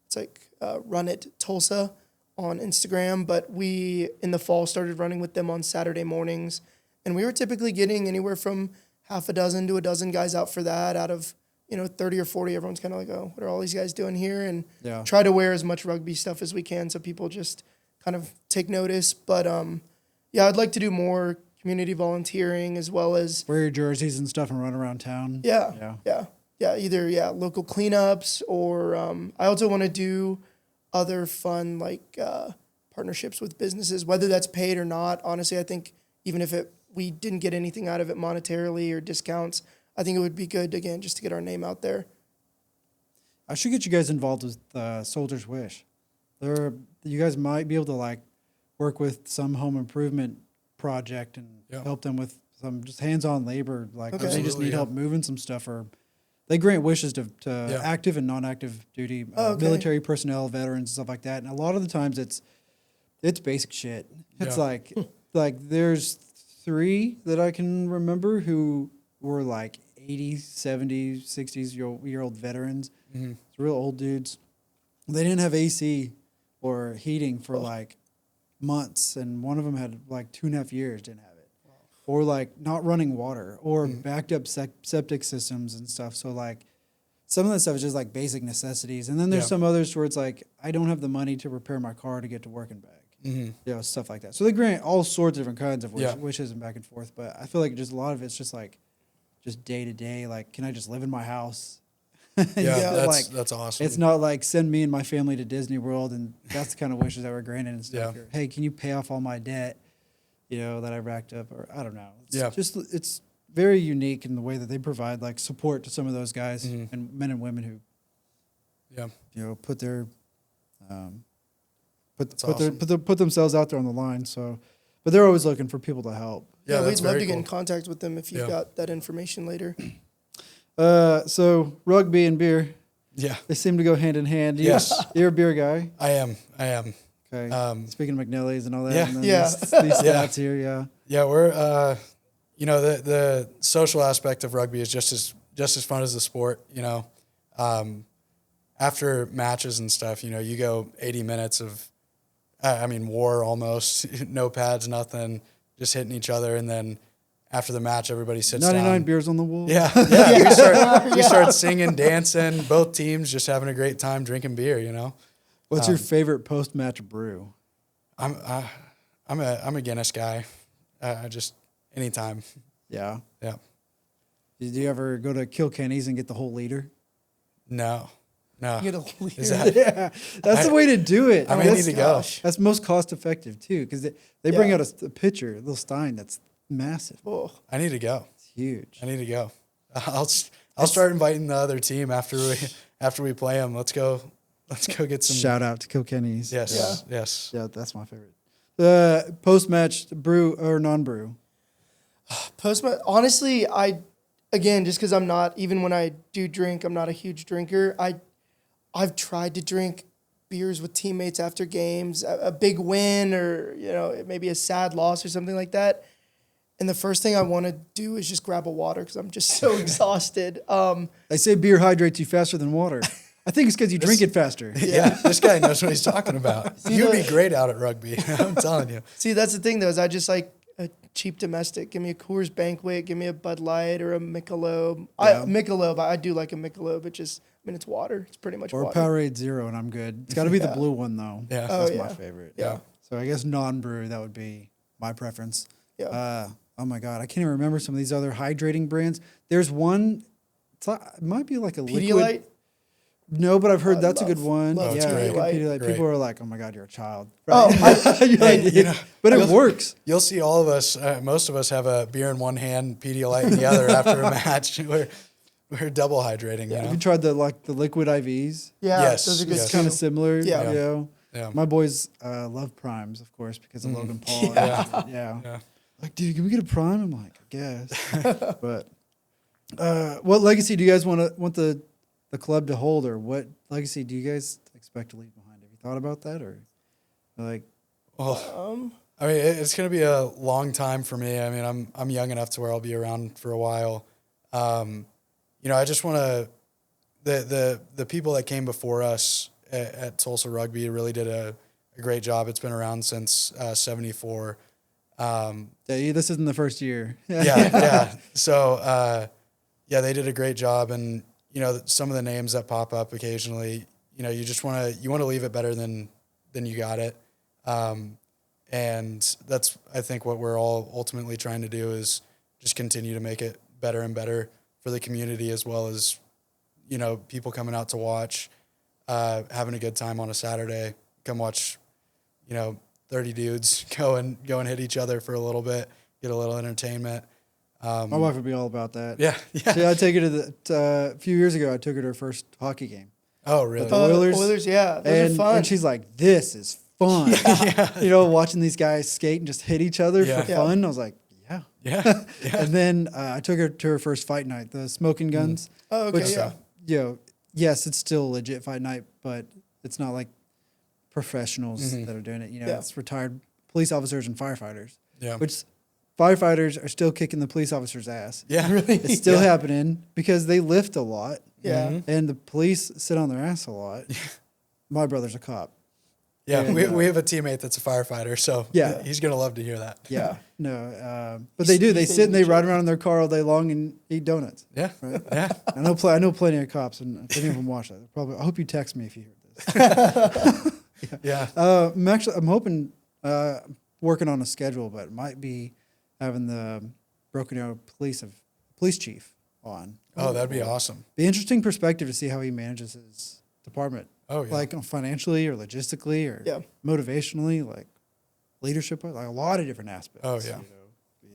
It's like Run It Tulsa on Instagram, but we in the fall started running with them on Saturday mornings, and we were typically getting anywhere from half a dozen to a dozen guys out for that out of 30 or 40. Everyone's kind of like, oh, what are all these guys doing here? And try to wear as much rugby stuff as we can so people just kind of take notice. But I'd like to do more community volunteering as well as
wear your jerseys and stuff and run around town.
Either local cleanups or I also want to do other fun like partnerships with businesses, whether that's paid or not. Honestly, I think even if we didn't get anything out of it monetarily or discounts, I think it would be good, again, just to get our name out there.
I should get you guys involved with Soldier's Wish. You guys might be able to like work with some home improvement project and help them with some just hands-on labor. Like if they just need help moving some stuff, or they grant wishes to active and non-active duty military personnel, veterans, stuff like that. And a lot of the times it's basic shit. It's like there's 3 that I can remember who were like 80, 70, 60-year-old veterans. Mm-hmm. It's real old dudes. They didn't have AC or heating for like months, and one of them had like 2.5 years didn't have it. Wow. Or like not running water or backed up septic systems and stuff. So like some of that stuff is just like basic necessities. And then there's some others where it's like, I don't have the money to repair my car to get to work and back. Stuff like that. So they grant all sorts of different kinds of wishes and back and forth. But I feel like just a lot of it's just like, just day to day, like, can I just live in my house?
That's awesome.
It's not like send me and my family to Disney World, and that's the kind of wishes that were granted and stuff. Here. Hey, can you pay off all my debt, that I racked up, or I don't know. It's very unique in the way that they provide like support to some of those guys and men and women who, put their put themselves out there on the line. So, but they're always looking for people to help.
Yeah, we'd love to get in contact with them if you've got that information later.
So rugby and beer, they seem to go hand in hand. You're a beer guy.
I am.
Okay. Speaking of McNally's and all that.
Yeah.
And then these stats here.
Yeah, we're the social aspect of rugby is just as fun as the sport. After matches and stuff, you go 80 minutes of, war almost, no pads, nothing. Just hitting each other, and then after the match, everybody sits
99
down.
beers on the wall.
Yeah. We start singing, dancing. Both teams just having a great time drinking beer.
What's your favorite post-match brew?
I'm a Guinness guy. I just anytime.
Yeah.
Yeah.
Did you ever go to Kilkenny's and get the whole liter?
No. No.
You get a liter.
Is that,
Yeah, that's the way to do it.
I may need to go.
That's most cost effective too, because they bring
Yeah.
out a pitcher, a little stein that's massive.
Oh,
I need to go.
It's huge.
I need to go. I'll start inviting the other team after we play them. Let's go get some.
Shout out to Kilkenny's.
Yes. Yes.
Yeah, that's my favorite. Post match, brew or non-brew.
honestly, just because I'm not, even when I do drink, I'm not a huge drinker. I've tried to drink beers with teammates after games, a big win or, maybe a sad loss or something like that. And the first thing I want to do is just grab a water because I'm just so exhausted.
They say beer hydrates you faster than water. I think it's because you drink it faster.
Yeah. This guy knows what he's talking about. You'd be great out at rugby. I'm telling you.
See, that's the thing though, is I just like a cheap domestic. Give me a Coors Banquet, give me a Bud Light or a Michelob.
Yeah.
I do like a Michelob. It's water. It's pretty much
Or
water.
Powerade Zero, and I'm good. It's got to be the blue one though.
Yeah.
That's my favorite.
Yeah.
So I guess non-brew, that would be my preference.
Yeah.
Oh my God, I can't even remember some of these other hydrating brands. There's one, it might be like a liquid.
Pedialyte?
No, but I've heard that's a
love-
good one.
love
Yeah,
Pedialyte.
good Pedialyte.
Great.
People are like, "Oh my God, you're a child."
Oh,
You're like, but it works.
You'll see all of us. Most of us have a beer in one hand, Pedialyte in the other after a match. We're double hydrating.
Have you tried the liquid IVs?
Yeah,
Yes,
those are good.
yes.
It's kind of similar.
Yeah.
You know?
Yeah.
My boys love primes, of course, because of Logan Paul.
Yeah.
Yeah. Like, dude, can we get a prime? I'm like, I guess. But what legacy do you guys want the club to hold, or what legacy do you guys expect to leave behind? Have you thought about that, or like?
Well, I mean, it's going to be a long time for me. I mean, I'm young enough to where I'll be around for a while. I just want to the people that came before us at Tulsa Rugby really did a great job. It's been around since '74.
This isn't the first year.
Yeah. So, they did a great job. And, some of the names that pop up occasionally, you just want to leave it better than you got it. And that's, I think, what we're all ultimately trying to do is just continue to make it better and better for the community, as well as, people coming out to watch, having a good time on a Saturday, come watch, 30 dudes go and hit each other for a little bit, get a little entertainment.
My wife would be all about that.
Yeah.
See, I take her to a few years ago. I took her to her first hockey game.
Oh, really?
With the Oilers.
Oilers, yeah, those are fun.
And she's like, "This is fun." Watching these guys skate and just hit each other for fun. I was like, "Yeah."
Yeah.
And then I took her to her first fight night, the Smoking Guns.
Oh, okay,
Which, yes, it's still a legit fight night, but it's not like professionals that are doing it. It's retired police officers and firefighters.
Yeah.
Which firefighters are still kicking the police officers' ass.
Yeah. Really?
It's still happening because they lift a lot.
Yeah.
And the police sit on their ass a lot. My brother's a cop.
Yeah.
And,
we have a teammate that's a firefighter, so he's going to love to hear that.
Yeah. No. But they do. They sit and they ride around in their car all day long and eat donuts.
Yeah.
Right?
Yeah.
I know plenty of cops, and if any of them watch that, I hope you text me if you hear this.
Yeah.
I'm hoping working on a schedule, but it might be having the Broken Arrow police chief on.
Oh, that'd be awesome.
Be interesting perspective to see how he manages his department.
Oh, yeah.
Like financially or logistically or motivationally, like leadership, like a lot of different aspects.
Oh, yeah.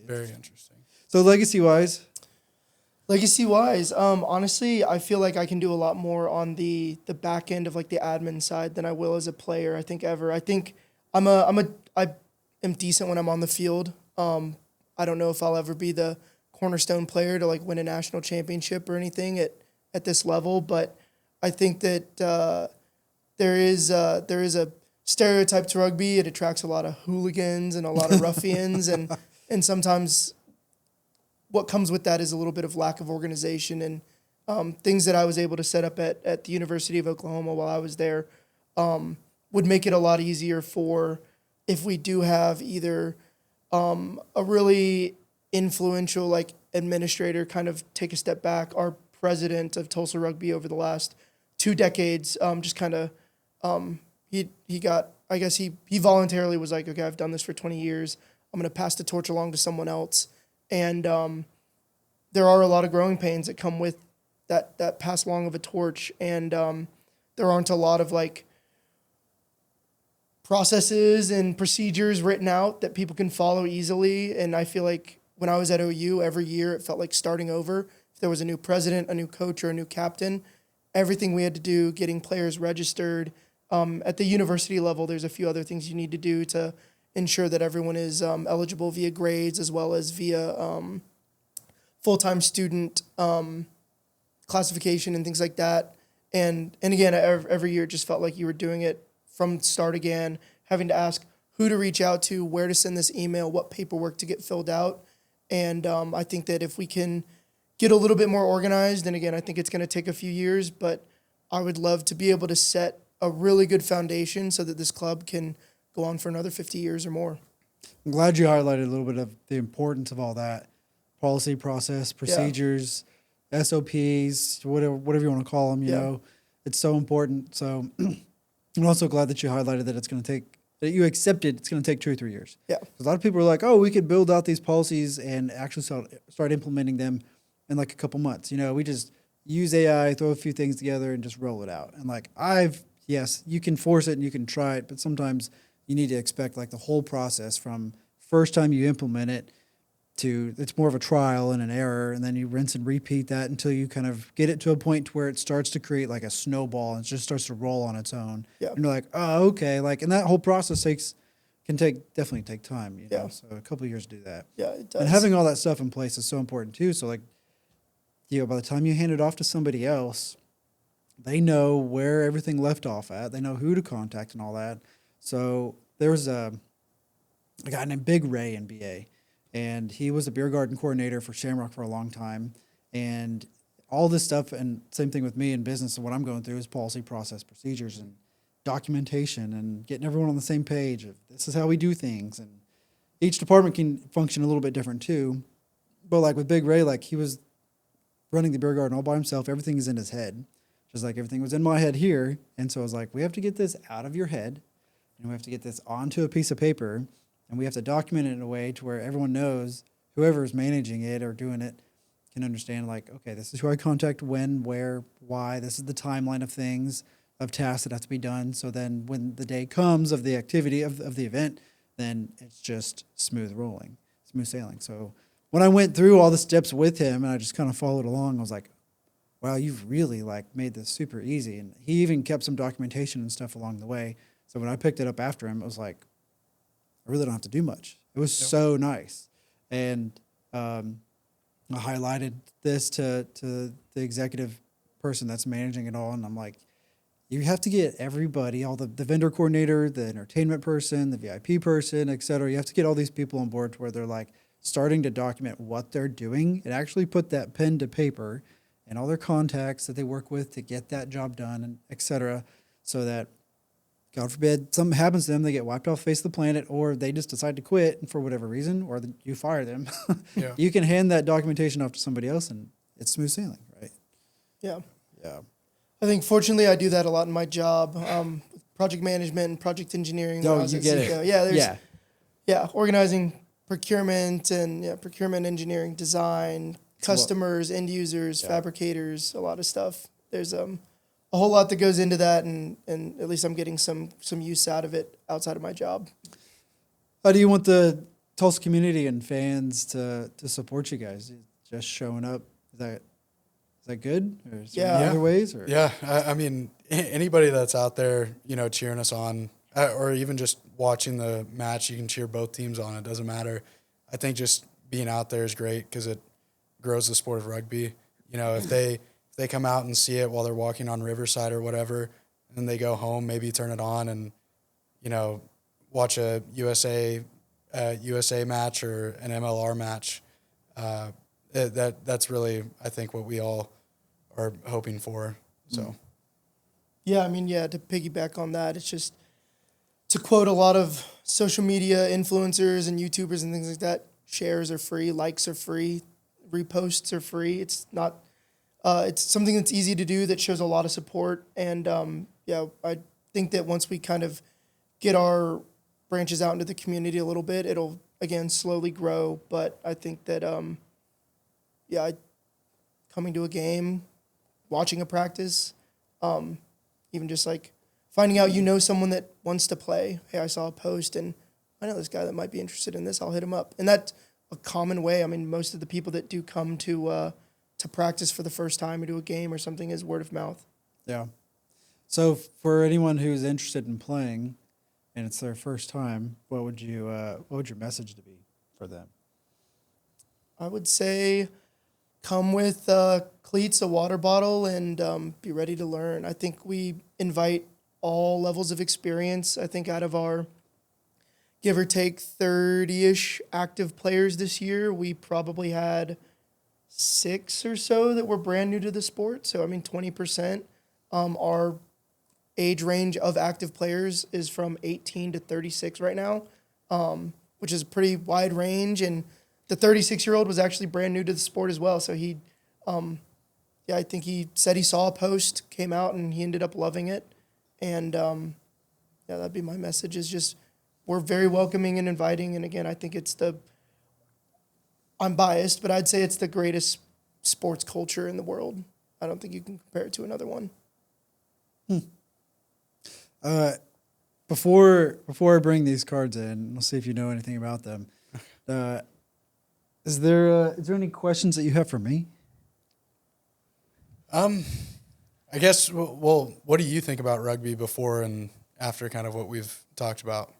Very interesting.
So legacy-wise?
Legacy-wise, honestly, I feel like I can do a lot more on the back end of like the admin side than I will as a player. I think I am decent when I'm on the field. I don't know if I'll ever be the cornerstone player to like win a national championship or anything at this level, but I think that there is a stereotype to rugby. It attracts a lot of hooligans and a lot of ruffians, and sometimes what comes with that is a little bit of lack of organization and things that I was able to set up at the University of Oklahoma while I was there would make it a lot easier for if we do have either a really influential like administrator kind of take a step back. Our president of Tulsa Rugby over the last 2 decades just kind of he got, I guess he voluntarily was like, okay, I've done this for 20 years. I'm going to pass the torch along to someone else. And there are a lot of growing pains that come with that pass along of a torch. And there aren't a lot of like processes and procedures written out that people can follow easily. And I feel like when I was at OU, every year it felt like starting over. If there was a new president, a new coach, or a new captain, everything we had to do, getting players registered. At the university level, there's a few other things you need to do to ensure that everyone is eligible via grades as well as via full-time student classification and things like that. And again, every year it just felt like you were doing it from start again, having to ask who to reach out to, where to send this email, what paperwork to get filled out. And I think that if we can get a little bit more organized, and again, I think it's going to take a few years, but I would love to be able to set a really good foundation so that this club can go on for another 50 years or more.
I'm glad you highlighted a little bit of the importance of all that. Policy, process, procedures, SOPs, whatever you want to call them, you know. It's so important. So I'm also glad that you highlighted that it's going to take, that you accepted it's going to take 2 or 3 years.
Yeah.
A lot of people are like, oh, we could build out these policies and actually start implementing them in like a couple months. You know, we just use AI, throw a few things together and just roll it out. And like yes, you can force it and you can try it, but sometimes you need to expect like the whole process from first time you implement it to it's more of a trial and an error, and then you rinse and repeat that until you kind of get it to a point where it starts to create like a snowball and it just starts to roll on its own.
Yeah.
And you're like, oh, okay. Like, and that whole process definitely take time, you know? So a couple of years to do that.
Yeah, it does.
And having all that stuff in place is so important too. So like, you know, by the time you hand it off to somebody else, they know where everything left off at. They know who to contact and all that. So there was a guy named Big Ray in BA, and he was a beer garden coordinator for Shamrock for a long time. And all this stuff, and same thing with me in business, and what I'm going through is policy, process, procedures, and documentation, and getting everyone on the same page of this is how we do things. And each department can function a little bit different too. But like with Big Ray, like he was running the beer garden all by himself. Everything is in his head, just like everything was in my head here. And so I was like, we have to get this out of your head, and we have to get this onto a piece of paper, and we have to document it in a way to where everyone knows, whoever is managing it or doing it can understand, like, okay, this is who I contact when, where, why. This is the timeline of things, of tasks that have to be done. So then when the day comes of the activity, of the event, then it's just smooth sailing. So when I went through all the steps with him and I just kind of followed along, I was like, wow, you've really like made this super easy. And he even kept some documentation and stuff along the way. So when I picked it up after him, it was like, I really don't have to do much. It was so nice. And I highlighted this to the executive person that's managing it all. And I'm like, you have to get everybody, all the vendor coordinator, the entertainment person, the VIP person, et cetera. You have to get all these people on board to where they're like starting to document what they're doing and actually put that pen to paper and all their contacts that they work with to get that job done, and et cetera, so that, God forbid, something happens to them, they get wiped off the face of the planet, or they just decide to quit for whatever reason, or you fire them. You can hand that documentation off to somebody else, and it's smooth sailing, right?
Yeah.
Yeah.
I think, fortunately, I do that a lot in my job, project management and project engineering.
Oh, you get it.
Yeah, organizing procurement and procurement engineering, design, customers, end users, fabricators, a lot of stuff. There's a whole lot that goes into that, and at least I'm getting some use out of it outside of my job.
How do you want the Tulsa community and fans to support you guys? Just showing up, is that good? Or is there any other ways? Or?
Yeah, I mean, anybody that's out there, you know, cheering us on, or even just watching the match, you can cheer both teams on. It doesn't matter. I think just being out there is great because it grows the sport of rugby. You know, if they come out and see it while they're walking on Riverside or whatever, and they go home, maybe turn it on and, you know, watch a USA match or an MLR match. That's really, I think, what we all are hoping for. So,
yeah, I mean, to piggyback on that, it's just to quote a lot of social media influencers and YouTubers and things like that. Shares are free, likes are free, reposts are free. It's not. It's something that's easy to do that shows a lot of support. And I think that once we kind of get our branches out into the community a little bit, it'll again slowly grow. But I think that coming to a game, watching a practice, even just like finding out someone that wants to play. Hey, I saw a post and I know this guy that might be interested in this. I'll hit him up. And that's a common way. I mean, most of the people that do come to practice for the first time or do a game or something is word of mouth.
Yeah. So for anyone who's interested in playing and it's their first time, what would your message to be for them?
I would say come with cleats, a water bottle, and be ready to learn. I think we invite all levels of experience. I think out of our give or take 30-ish active players this year, we probably had 6 or so that were brand new to the sport. So, 20%. Our age range of active players is from 18 to 36 right now, which is a pretty wide range. And the 36-year-old was actually brand new to the sport as well. So I think he said he saw a post, came out, and he ended up loving it. And, that'd be my message is just we're very welcoming and inviting. And, again, I think I'm biased, but I'd say it's the greatest sports culture in the world. I don't think you can compare it to another one.
Before I bring these cards in, we'll see if you know anything about them. Is there any questions that you have for me?
I guess, well, what do you think about rugby before and after kind of what we've talked about?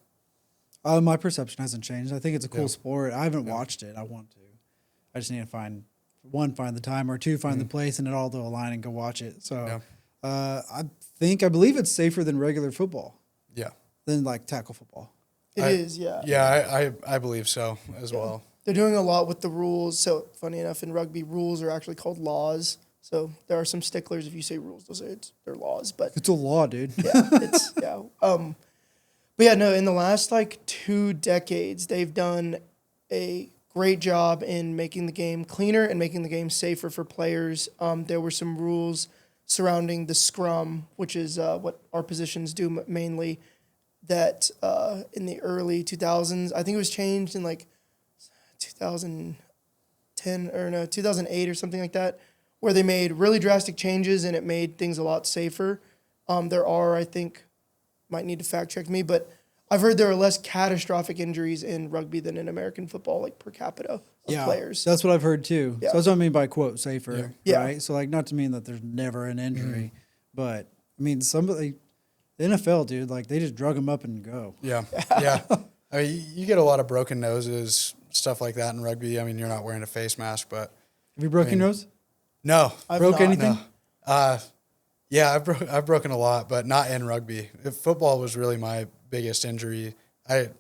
My perception hasn't changed. I think it's a cool sport. I haven't watched it. I want to. I just need to find the time, or 2, find the place, and it all to align and go watch it. So I believe it's safer than regular football.
Yeah.
Than like tackle football.
It is, yeah.
Yeah, I believe so as well.
They're doing a lot with the rules. So funny enough, in rugby, rules are actually called laws. So there are some sticklers. If you say rules, they'll say they're laws. But
it's a law, dude.
Yeah. But yeah, no, in the last 2 decades, they've done a great job in making the game cleaner and making the game safer for players. There were some rules surrounding the scrum, which is what our positions do mainly, that in the early 2000s, I think it was changed in 2008 or something like that, where they made really drastic changes and it made things a lot safer. There are, I think, might need to fact check me, but I've heard there are less catastrophic injuries in rugby than in American football, per capita of players.
That's what I've heard too.
Yeah.
So that's what I mean by quote safer,
Yeah.
right? So not to mean that there's never an injury, but somebody, the NFL, dude, they just drug them up and go.
Yeah, yeah. You get a lot of broken noses, stuff like that in rugby. You're not wearing a face mask, but
Have you broken your nose?
No.
Broke anything?
No. Yeah, I've broken a lot, but not in rugby. Football was really my biggest injury. I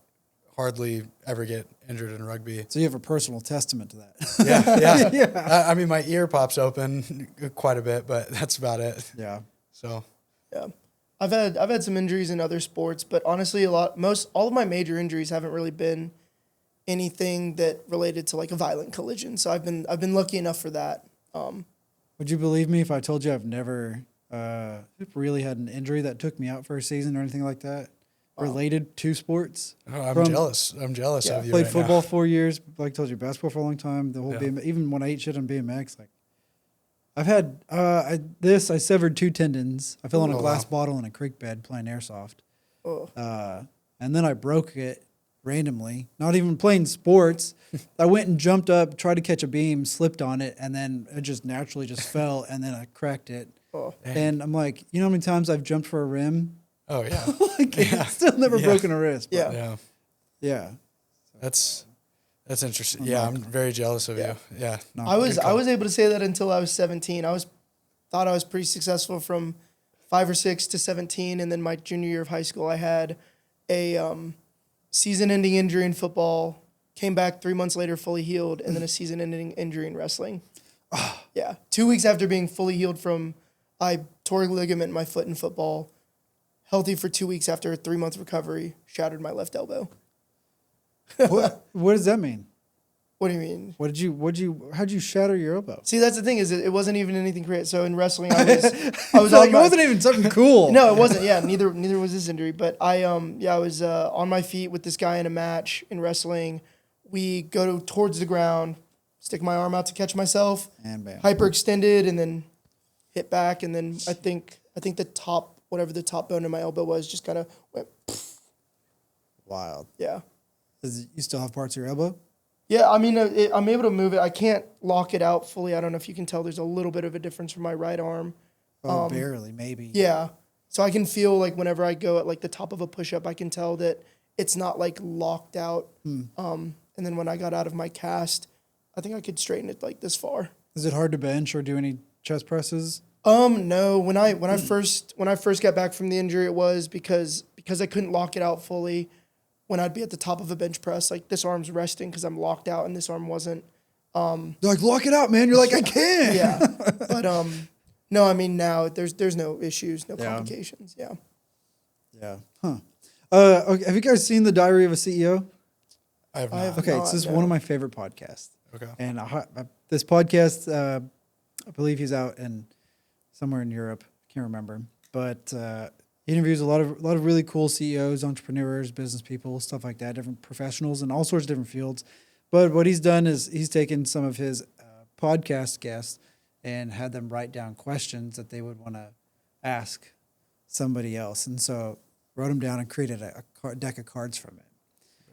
hardly ever get injured in rugby.
So you have a personal testament to that.
Yeah.
Yeah.
My ear pops open quite a bit, but that's about it.
Yeah.
So.
Yeah. I've had some injuries in other sports, but honestly, all of my major injuries haven't really been anything that related to a violent collision. So I've been lucky enough for that.
Would you believe me if I told you I've never really had an injury that took me out for a season or anything like that related to sports?
Oh, I'm jealous. I'm jealous of you.
Played
right
football
now.
4 years. Like I told you, basketball for a long time. The whole even when I ate shit on BMX, I've had I severed 2 tendons. I fell on a glass bottle in a creek bed playing airsoft. And then I broke it randomly, not even playing sports. I went and jumped up, tried to catch a beam, slipped on it, and then it just naturally just fell, and then I cracked it. And I'm like, you know how many times I've jumped for a rim?
Oh, yeah.
Still never broken a wrist. But
Yeah. That's interesting. I'm very jealous of you. Yeah.
No,
I was able to say that until I was 17. Thought I was pretty successful from 5 or 6 to 17, and then my junior year of high school, I had a season-ending injury in football. Came back 3 months later, fully healed, and then a season-ending injury in wrestling. 2 weeks after being fully healed I tore a ligament in my foot in football. Healthy for 2 weeks after a 3-month recovery. Shattered my left elbow.
What does that mean?
What do you mean?
How'd you shatter your elbow?
See, that's the thing is it wasn't even anything great. So in wrestling, I was
it wasn't even something cool.
No, it wasn't. Yeah, neither was this injury. But I was on my feet with this guy in a match in wrestling. We go towards the ground, stick my arm out to catch myself,
and bam.
hyperextended, and then hit back, and then I think the top whatever the top bone in my elbow was just kind of went.
Wild.
Yeah.
You still have parts of your elbow?
Yeah, I mean, I'm able to move it. I can't lock it out fully. I don't know if you can tell. There's a little bit of a difference from my right arm.
Oh, barely, maybe.
Yeah. So I can feel like whenever I go at like the top of a push-up, I can tell that it's not like locked out. And then when I got out of my cast, I think I could straighten it like this far.
Is it hard to bench or do any chest presses?
No. When I first got back from the injury, it was because I couldn't lock it out fully. When I'd be at the top of a bench press, like this arm's resting because I'm locked out and this arm wasn't.
They're like, lock it out, man. You're like, I can't.
Yeah. But no, I mean now there's no issues, no complications. Yeah.
Yeah. Huh. Okay, have you guys seen The Diary of a CEO?
I have not.
Okay, this is one of my favorite podcasts.
Okay.
And this podcast, I believe he's out in somewhere in Europe. I can't remember, but he interviews a lot of really cool CEOs, entrepreneurs, business people, stuff like that, different professionals in all sorts of different fields. But what he's done is he's taken some of his podcast guests and had them write down questions that they would want to ask somebody else, and so wrote them down and created a deck of cards from it.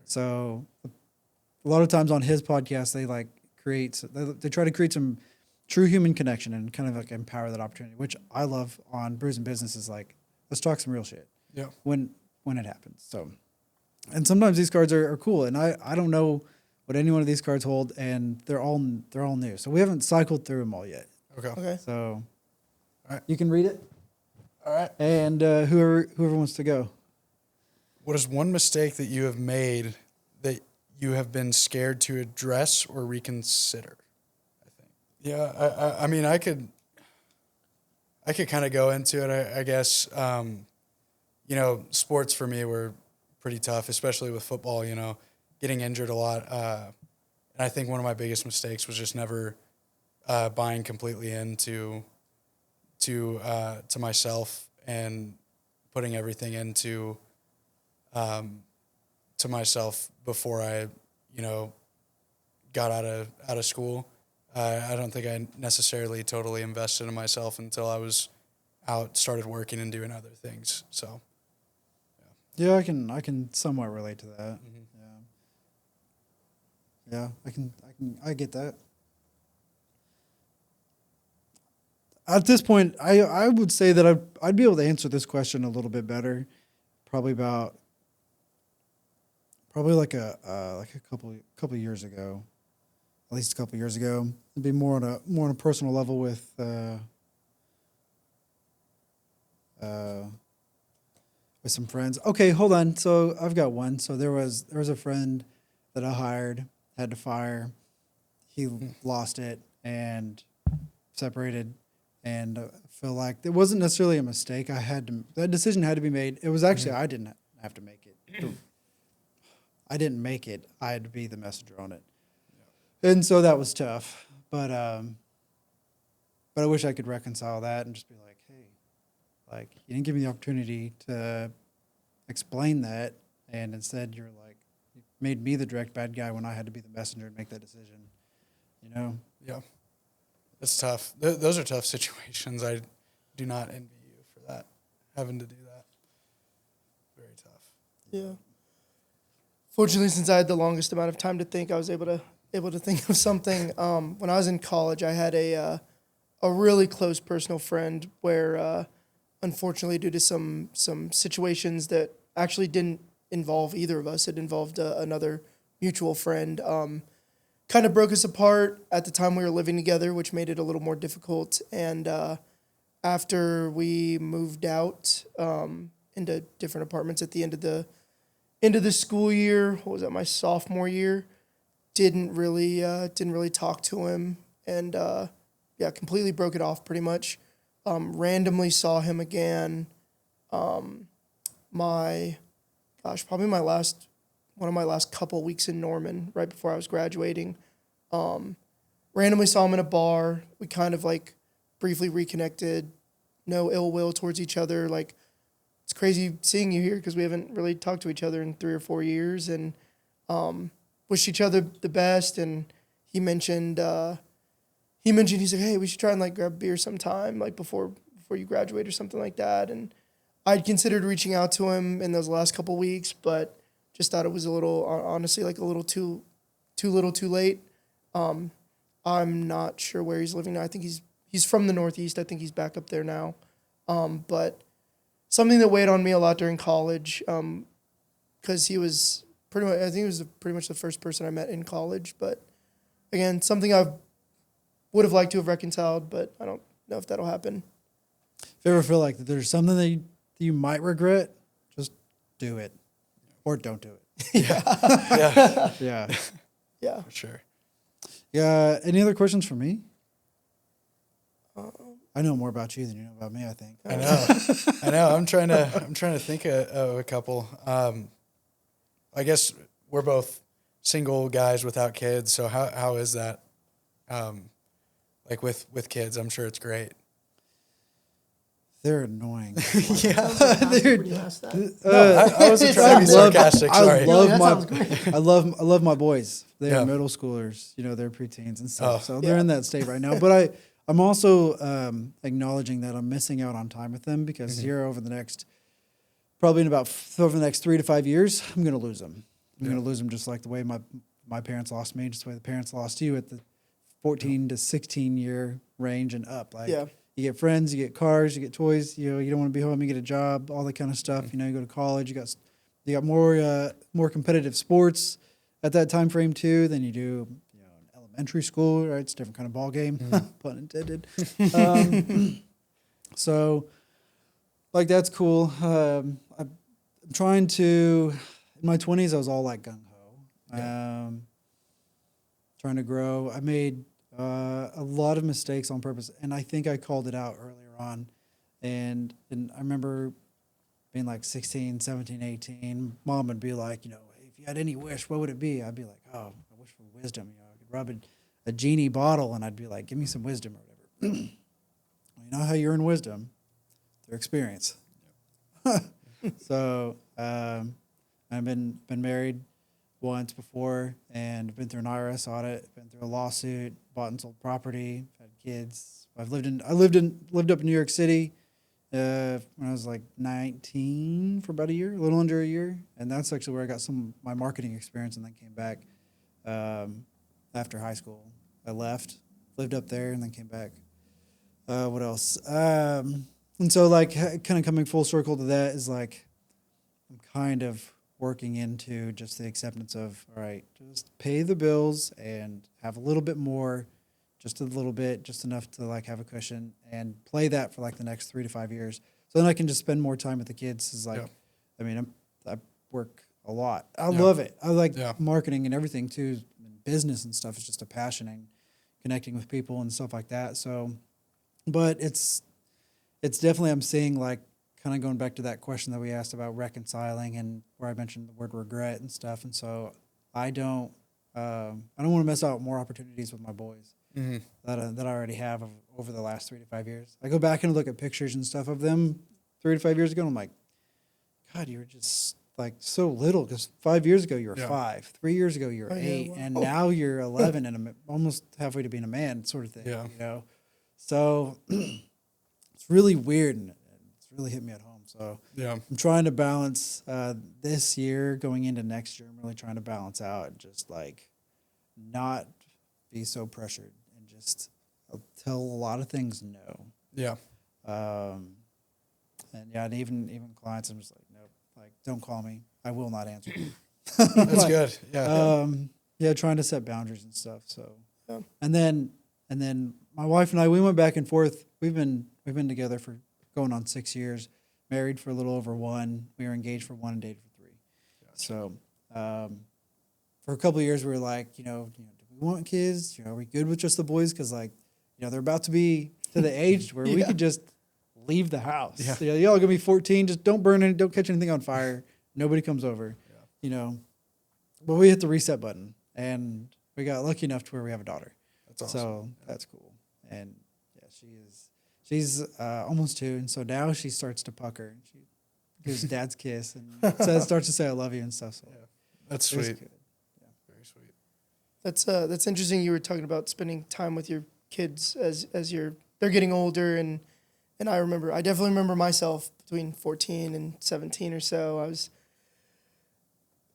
So a lot of times on his podcast, they try to create some true human connection and kind of like empower that opportunity, which I love on Bruising Business is like, let's talk some real shit.
Yeah.
When it happens. So, and sometimes these cards are cool, and I don't know what any one of these cards hold, and they're all new. So we haven't cycled through them all yet.
Okay.
So,
All right.
you can read it,
All right.
and whoever wants to go.
What is one mistake that you have made that you have been scared to address or reconsider? I think. Yeah, I mean, I could kind of go into it. I guess, sports for me were pretty tough, especially with football. Getting injured a lot, and I think one of my biggest mistakes was just never buying completely into to myself and putting everything into to myself before I got out of school. I don't think I necessarily totally invested in myself until I was out, started working and doing other things. So,
Yeah, I can somewhat relate to that.
Mhm.
Yeah, I get that. At this point, I would say that I'd be able to answer this question a little bit better, probably like a couple years ago, at least a couple years ago. It'd be more on a personal level with some friends. Okay, hold on. So I've got one. So there was a friend that I hired, had to fire. He lost it and separated. And I feel like it wasn't necessarily a mistake. That decision had to be made. It was actually, I didn't have to make it. I didn't make it. I had to be the messenger on it. Yeah. And so that was tough. But I wish I could reconcile that and just be like, hey, like, you didn't give me the opportunity to explain that. And instead you made me the direct bad guy when I had to be the messenger and make that decision.
Yeah. It's tough. Those are tough situations. I do not envy you for that, having to do that. Very tough.
Yeah. Fortunately, since I had the longest amount of time to think, I was able to think of something. When I was in college, I had a really close personal friend where, unfortunately, due to some situations that actually didn't involve either of us, it involved another mutual friend. Kind of broke us apart at the time we were living together, which made it a little more difficult. And after we moved out into different apartments at the end of the school year, what was that, my sophomore year, didn't really talk to him, and completely broke it off pretty much. Randomly saw him again. Probably one of my last couple weeks in Norman, right before I was graduating. Randomly saw him in a bar. We kind of briefly reconnected. No ill will towards each other. It's crazy seeing you here because we haven't really talked to each other in 3 or 4 years, and wished each other the best. And he mentioned he's like, hey, we should try and grab a beer sometime, before you graduate or something like that. And I'd considered reaching out to him in those last couple weeks, but just thought it was a little, honestly, like a little too little too late. I'm not sure where he's living now. I think he's from the Northeast. I think he's back up there now. But something that weighed on me a lot during college, because he was pretty much the first person I met in college. But again, something I would have liked to have reconciled, but I don't know if that'll happen.
If you ever feel like there's something that you might regret, just do it, or don't do it.
Yeah.
For sure.
Yeah. Any other questions for me? I know more about you than you know about me, I think.
I know. I'm trying to think of a couple. I guess we're both single guys without kids. So how is that? Like with kids, I'm sure it's great.
They're annoying.
I wasn't trying to be sarcastic. Sorry.
I love my boys. They're middle schoolers. They're preteens and stuff. So they're in that state right now. But I'm also acknowledging that I'm missing out on time with them because here over the next 3 to 5 years, I'm going to lose them. I'm going to lose them just like the way my parents lost me, just the way the parents lost you at the 14 to 16 year range and up. You get friends, you get cars, you get toys. You don't want to be home. You get a job, all that kind of stuff. You go to college. You got more competitive sports at that time frame too than you do in elementary school. Right, it's a different kind of ball game, pun intended. So, that's cool. I'm trying to. In my 20s, I was all like gung ho, trying to grow. I made a lot of mistakes on purpose, and I think I called it out earlier on. And I remember being like 16, 17, 18. Mom would be like, hey, if you had any wish, what would it be? I'd be like, oh, I wish for wisdom. I could rub a genie bottle, and I'd be like, give me some wisdom or whatever. Well, you know how you earn wisdom? Through experience. So I've been married once before, and been through an IRS audit, been through a lawsuit, bought and sold property, had kids. I lived up in New York City when I was like 19 for about a year, a little under a year, and that's actually where I got some of my marketing experience, and then came back after high school. I left, lived up there, and then came back. What else? And so kind of coming full circle to that is I'm kind of working into just the acceptance of, all right, just pay the bills and have a little bit more, just a little bit, just enough to have a cushion and play that for the next 3 to 5 years. So then I can just spend more time with the kids. I work a lot. I love it. I like marketing and everything too. Business and stuff is just a passion, and connecting with people and stuff like that. So, but it's definitely, I'm seeing kind of going back to that question that we asked about reconciling, and where I mentioned the word regret and stuff. And so I don't want to miss out on more opportunities with my boys that I already have over the last 3 to 5 years. I go back and look at pictures and stuff of them 3 to 5 years ago, and I'm like, God, you were just so little, because 5 years ago you were 5, 3 years ago you were 8, and now you're 11 and almost halfway to being a man, sort of thing. So it's really weird, and it's really hit me at home. So I'm trying to balance this year going into next year. I'm really trying to balance out and just not be so pressured, and just tell a lot of things no. And even clients, I'm just nope, don't call me. I will not answer.
That's good.
Trying to set boundaries and stuff. So and then my wife and I, we went back and forth. We've been together for going on 6 years, married for a little over 1. We were engaged for 1 and dated for 3. Gotcha. So for a couple of years, we were do we want kids? Are we good with just the boys? Because they're about to be to the age where we could just leave the house. Y'all gonna be 14. Just don't don't catch anything on fire. Nobody comes over. But we hit the reset button, and we got lucky enough to where we have a daughter. That's awesome. So that's cool. And she's almost 2, and so now she starts to pucker. She gives dad's kiss and starts to say I love you and stuff. So
that's sweet.
Good.
Very sweet.
That's interesting. You were talking about spending time with your kids as they're getting older, and And I definitely remember myself between 14 and 17 or so. I was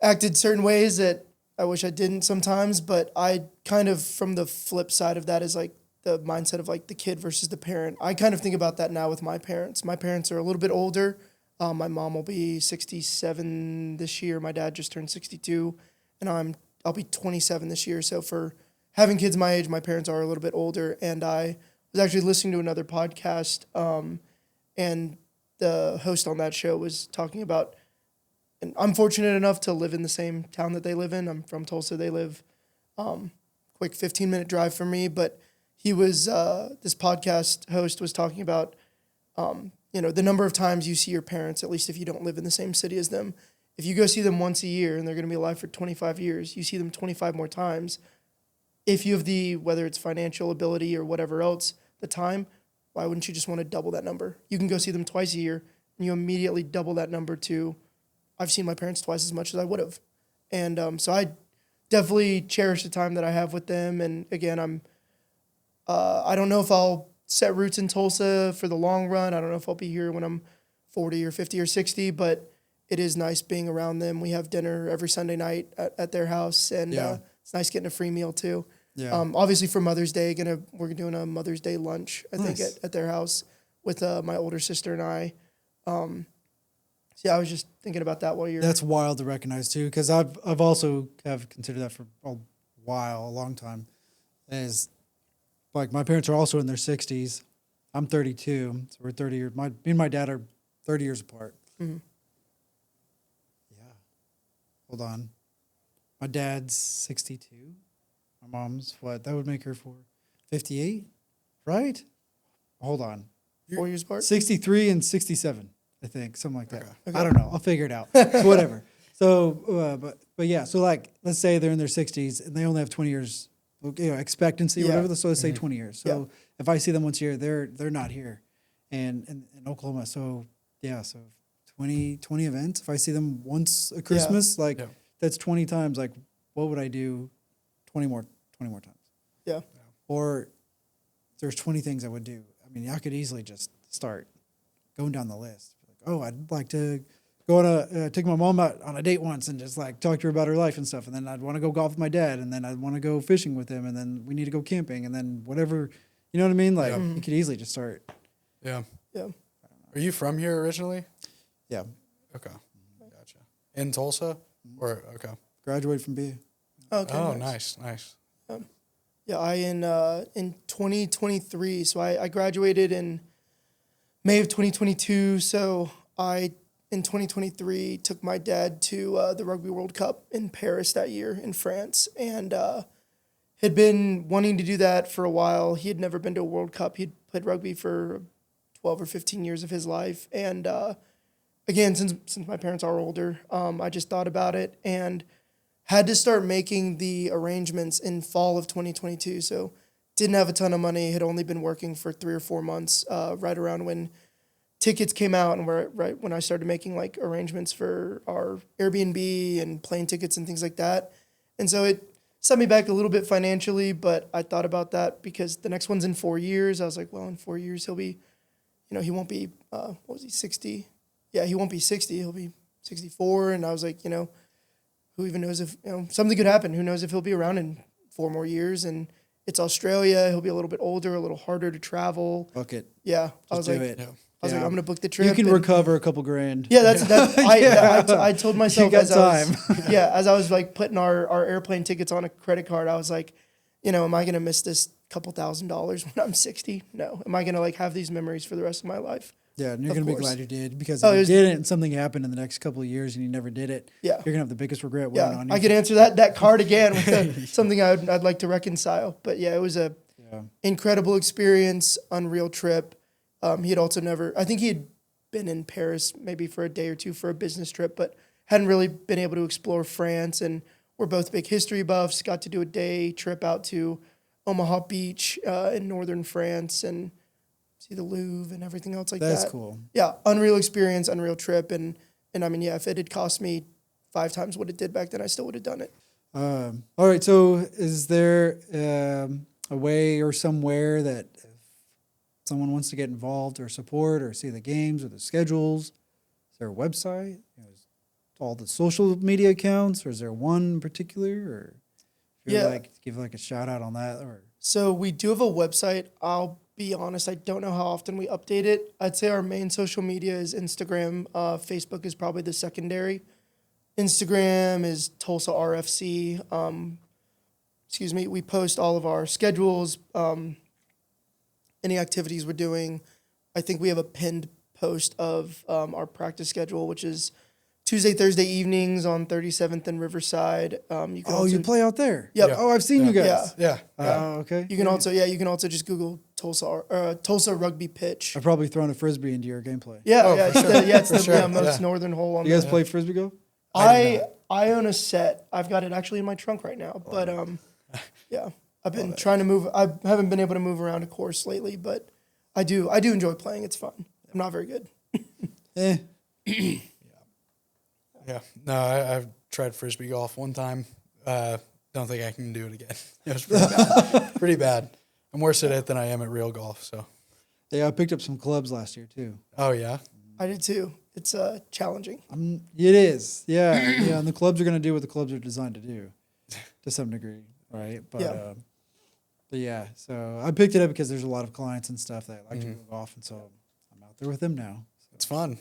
acted certain ways that I wish I didn't sometimes, but I kind of, from the flip side of that, is like the mindset of like the kid versus the parent. I kind of think about that now with my parents. My parents are a little bit older. My mom will be 67 this year. My dad just turned 62, and I'll be 27 this year. So for having kids my age, my parents are a little bit older. And I was actually listening to another podcast, and the host on that show was talking about, and I'm fortunate enough to live in the same town that they live in. I'm from Tulsa. They live quick 15-minute drive from me. But he was, this podcast host was talking about, the number of times you see your parents, at least if you don't live in the same city as them. If you go see them once a year and they're going to be alive for 25 years, you see them 25 more times. If you have whether it's financial ability or whatever else, the time, why wouldn't you just want to double that number? You can go see them twice a year and you immediately double that number to, I've seen my parents twice as much as I would have. And so I definitely cherish the time that I have with them. And again, I don't know if I'll set roots in Tulsa for the long run. I don't know if I'll be here when I'm 40 or 50 or 60, but it is nice being around them. We have dinner every Sunday night at their house, and it's nice getting a free meal too.
Yeah.
Obviously for Mother's Day, we're doing a Mother's Day lunch, I think, at their house with my older sister and I. So yeah, I was just thinking about that while you're...
That's wild to recognize too, because I've also have considered that for a long time. Is like my parents are also in their 60s. I'm 32, so we're 30 years. Me and my dad are 30 years apart.
Mm-hmm.
Yeah. Hold on. My dad's 62. My mom's what? That would make her 58, right? Hold on.
4 years apart?
63 and 67, I think, something like that.
Okay.
I don't know. I'll figure it out. Whatever. So, but yeah. So like, let's say they're in their 60s and they only have 20 years, expectancy, or whatever. So let's say 20 years. So if I see them once a year, they're not here, and in Oklahoma. So yeah. So 20 events. If I see them once a Christmas, that's 20 times. Like, what would I do? 20 more times.
Yeah.
Or there's 20 things I would do. I mean, I could easily just start going down the list. Like, oh, I'd like to go on take my mom out on a date once and just like talk to her about her life and stuff. And then I'd want to go golf with my dad, and then I'd want to go fishing with him, and then we need to go camping, and then whatever, you know what I mean? Like you could easily just start.
Yeah.
Yeah.
Are you from here originally?
Yeah.
Okay. Gotcha. In Tulsa? Or okay.
Graduated from BA.
Okay.
Oh, nice.
Yeah, I in 2023. So I graduated in May of 2022. So I, in 2023, took my dad to the Rugby World Cup in Paris that year in France, and had been wanting to do that for a while. He had never been to a World Cup. He'd played rugby for 12 or 15 years of his life, and again, since my parents are older, I just thought about it and had to start making the arrangements in fall of 2022. So didn't have a ton of money, had only been working for 3 or 4 months, right around when tickets came out, and right when I started making like arrangements for our Airbnb and plane tickets and things like that. And so it set me back a little bit financially, but I thought about that because the next one's in 4 years. I was like, well, in 4 years he'll be, he won't be, what was he, 60? Yeah, he won't be 60, he'll be 64. And I was like, who even knows if, something could happen. Who knows if he'll be around in 4 more years? And it's Australia. He'll be a little bit older, a little harder to travel.
Book it.
Yeah. I was like, I'm going to book the trip.
You can recover a couple grand.
Yeah, that's I told myself,
you got time.
As I was like putting our airplane tickets on a credit card, I was like, am I going to miss this couple $1,000s when I'm 60? No. Am I going to like have these memories for the rest of my life?
Yeah, and you're going to be glad you did, because if you didn't and something happened in the next couple of years and you never did it, you're going to have the biggest regret waiting on you.
I could answer that card again with something I'd like to reconcile. But yeah, it was a incredible experience, unreal trip. He had also I think he had been in Paris maybe for a day or two for a business trip, but hadn't really been able to explore France. And we're both big history buffs, got to do a day trip out to Omaha Beach in northern France and see the Louvre and everything else like that.
That's cool.
Yeah, unreal experience, unreal trip. And I mean, if it had cost me 5 times what it did back then, I still would have done it.
All right, so is there a way or somewhere that someone wants to get involved or support or see the games or the schedules, is there a website? Is all the social media accounts, or is there one in particular? Or if you're give a shout out on that. Or
So we do have a website. I'll be honest, I don't know how often we update it. I'd say our main social media is Instagram. Facebook is probably the secondary. Instagram is Tulsa RFC. We post all of our schedules, any activities we're doing. I think we have a pinned post of our practice schedule, which is Tuesday, Thursday evenings on 37th and Riverside.
you play out there?
Yep.
Yeah. Oh, I've seen you guys.
Yeah.
Oh, okay.
You can also just Google Tulsa Rugby Pitch.
I've probably thrown a frisbee into your gameplay.
It's the most northern hole on.
You guys play frisbee golf?
I own a set. I've got it actually in my trunk right now. But I've been trying to move. I haven't been able to move around a course lately, but I do enjoy playing. It's fun. I'm not very good.
Yeah. No, I've tried frisbee golf one time. Don't think I can do it again. It was pretty bad. Pretty bad. I'm worse at it than I am at real golf. So.
Yeah, I picked up some clubs last year too.
Oh yeah.
I did too. It's challenging.
It is. Yeah. And the clubs are going to do what the clubs are designed to do, to some degree, right? But yeah. So I picked it up because there's a lot of clients and stuff that like to go golf, and so I'm out there with them now. So.
It's fun.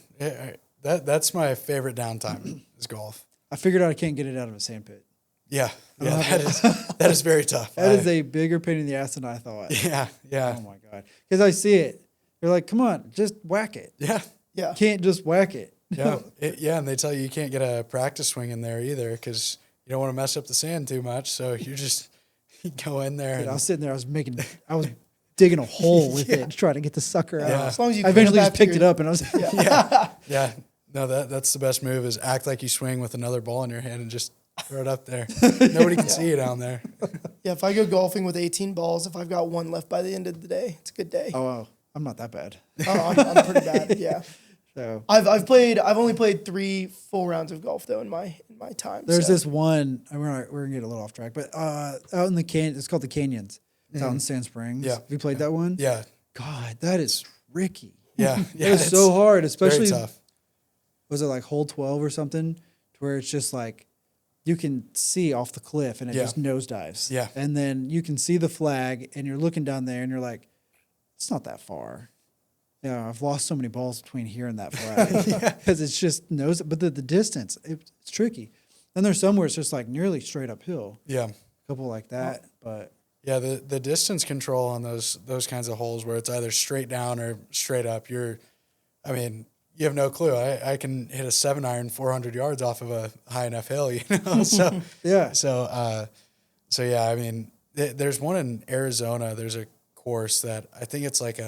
That's my favorite downtime is golf.
I figured out I can't get it out of a sandpit.
Yeah, that is very tough.
That is a bigger pain in the ass than I thought.
Yeah.
Oh my God, because I see it. They're like, come on, just whack it.
Yeah.
You can't just whack it.
Yeah, and they tell you can't get a practice swing in there either because you don't want to mess up the sand too much. So you go in there.
Dude, I was sitting there. I was digging a hole with it, trying to get the sucker out.
As long as you
I eventually just picked it up, and I was
yeah. No, that's the best move is act like you swing with another ball in your hand and just throw it up there. Nobody can see you down there.
Yeah, if I go golfing with 18 balls, if I've got one left by the end of the day, it's a good day.
Oh, I'm not that bad.
I'm pretty bad. Yeah.
So
I've only played 3 full rounds of golf though in my time.
there's this one. We're gonna get a little off track, but out in the canyon, it's called the Canyons. It's out in Sand Springs.
Yeah.
Have you played that one?
Yeah.
God, that is tricky.
Yeah.
It was so hard, especially.
Very tough.
Was it like hole 12 or something, to where it's just like you can see off the cliff and it just nosedives.
Yeah.
And then you can see the flag and you're looking down there and you're like, it's not that far. Yeah, I've lost so many balls between here and that flag because it's just but the distance, it's tricky. Then there's some where it's just like nearly straight uphill.
Yeah.
A couple like that, but
yeah, the distance control on those kinds of holes where it's either straight down or straight up, you have no clue. I can hit a 7-iron 400 yards off of a high enough hill, So
yeah.
So there's one in Arizona. There's a course that I think it's like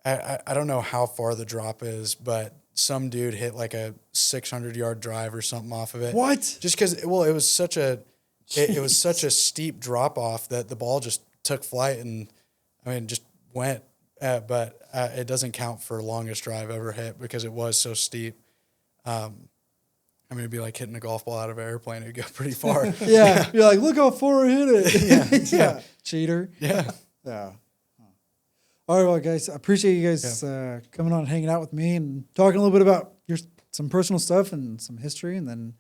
I don't know how far the drop is, but some dude hit like a 600-yard drive or something off of it.
What?
Just because it was such a steep drop off that the ball just took flight and just went. But it doesn't count for longest drive ever hit because it was so steep. It'd be like hitting a golf ball out of an airplane. It'd go pretty far.
Yeah. You're like, look how far I hit it.
Yeah.
Cheater.
Yeah.
Yeah. All right, well, guys, I appreciate you guys coming on and hanging out with me and talking a little bit about some personal stuff and some history, and then,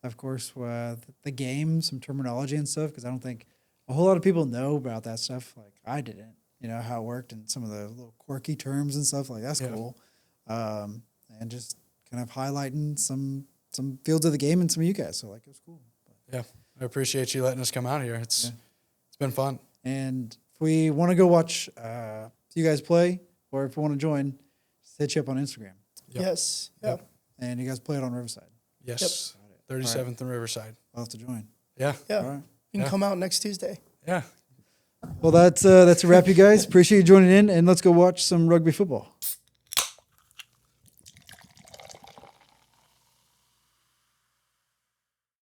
of course, the game, some terminology and stuff, because I don't think a whole lot of people know about that stuff like I didn't. How it worked and some of the little quirky terms and stuff like that's cool. And just kind of highlighting some fields of the game and some of you guys. So it was cool.
Yeah. I appreciate you letting us come out here. It's been fun.
And if we want to go watch you guys play, or if you want to join, just hit you up on Instagram.
Yep.
Yes. Yep.
And you guys play it on Riverside.
Yes. Yep. 37th and Riverside.
I'll have to join.
Yeah.
Yeah.
All right.
You can come out next Tuesday.
Yeah.
Well, that's a wrap, you guys. Appreciate you joining in, and let's go watch some rugby football.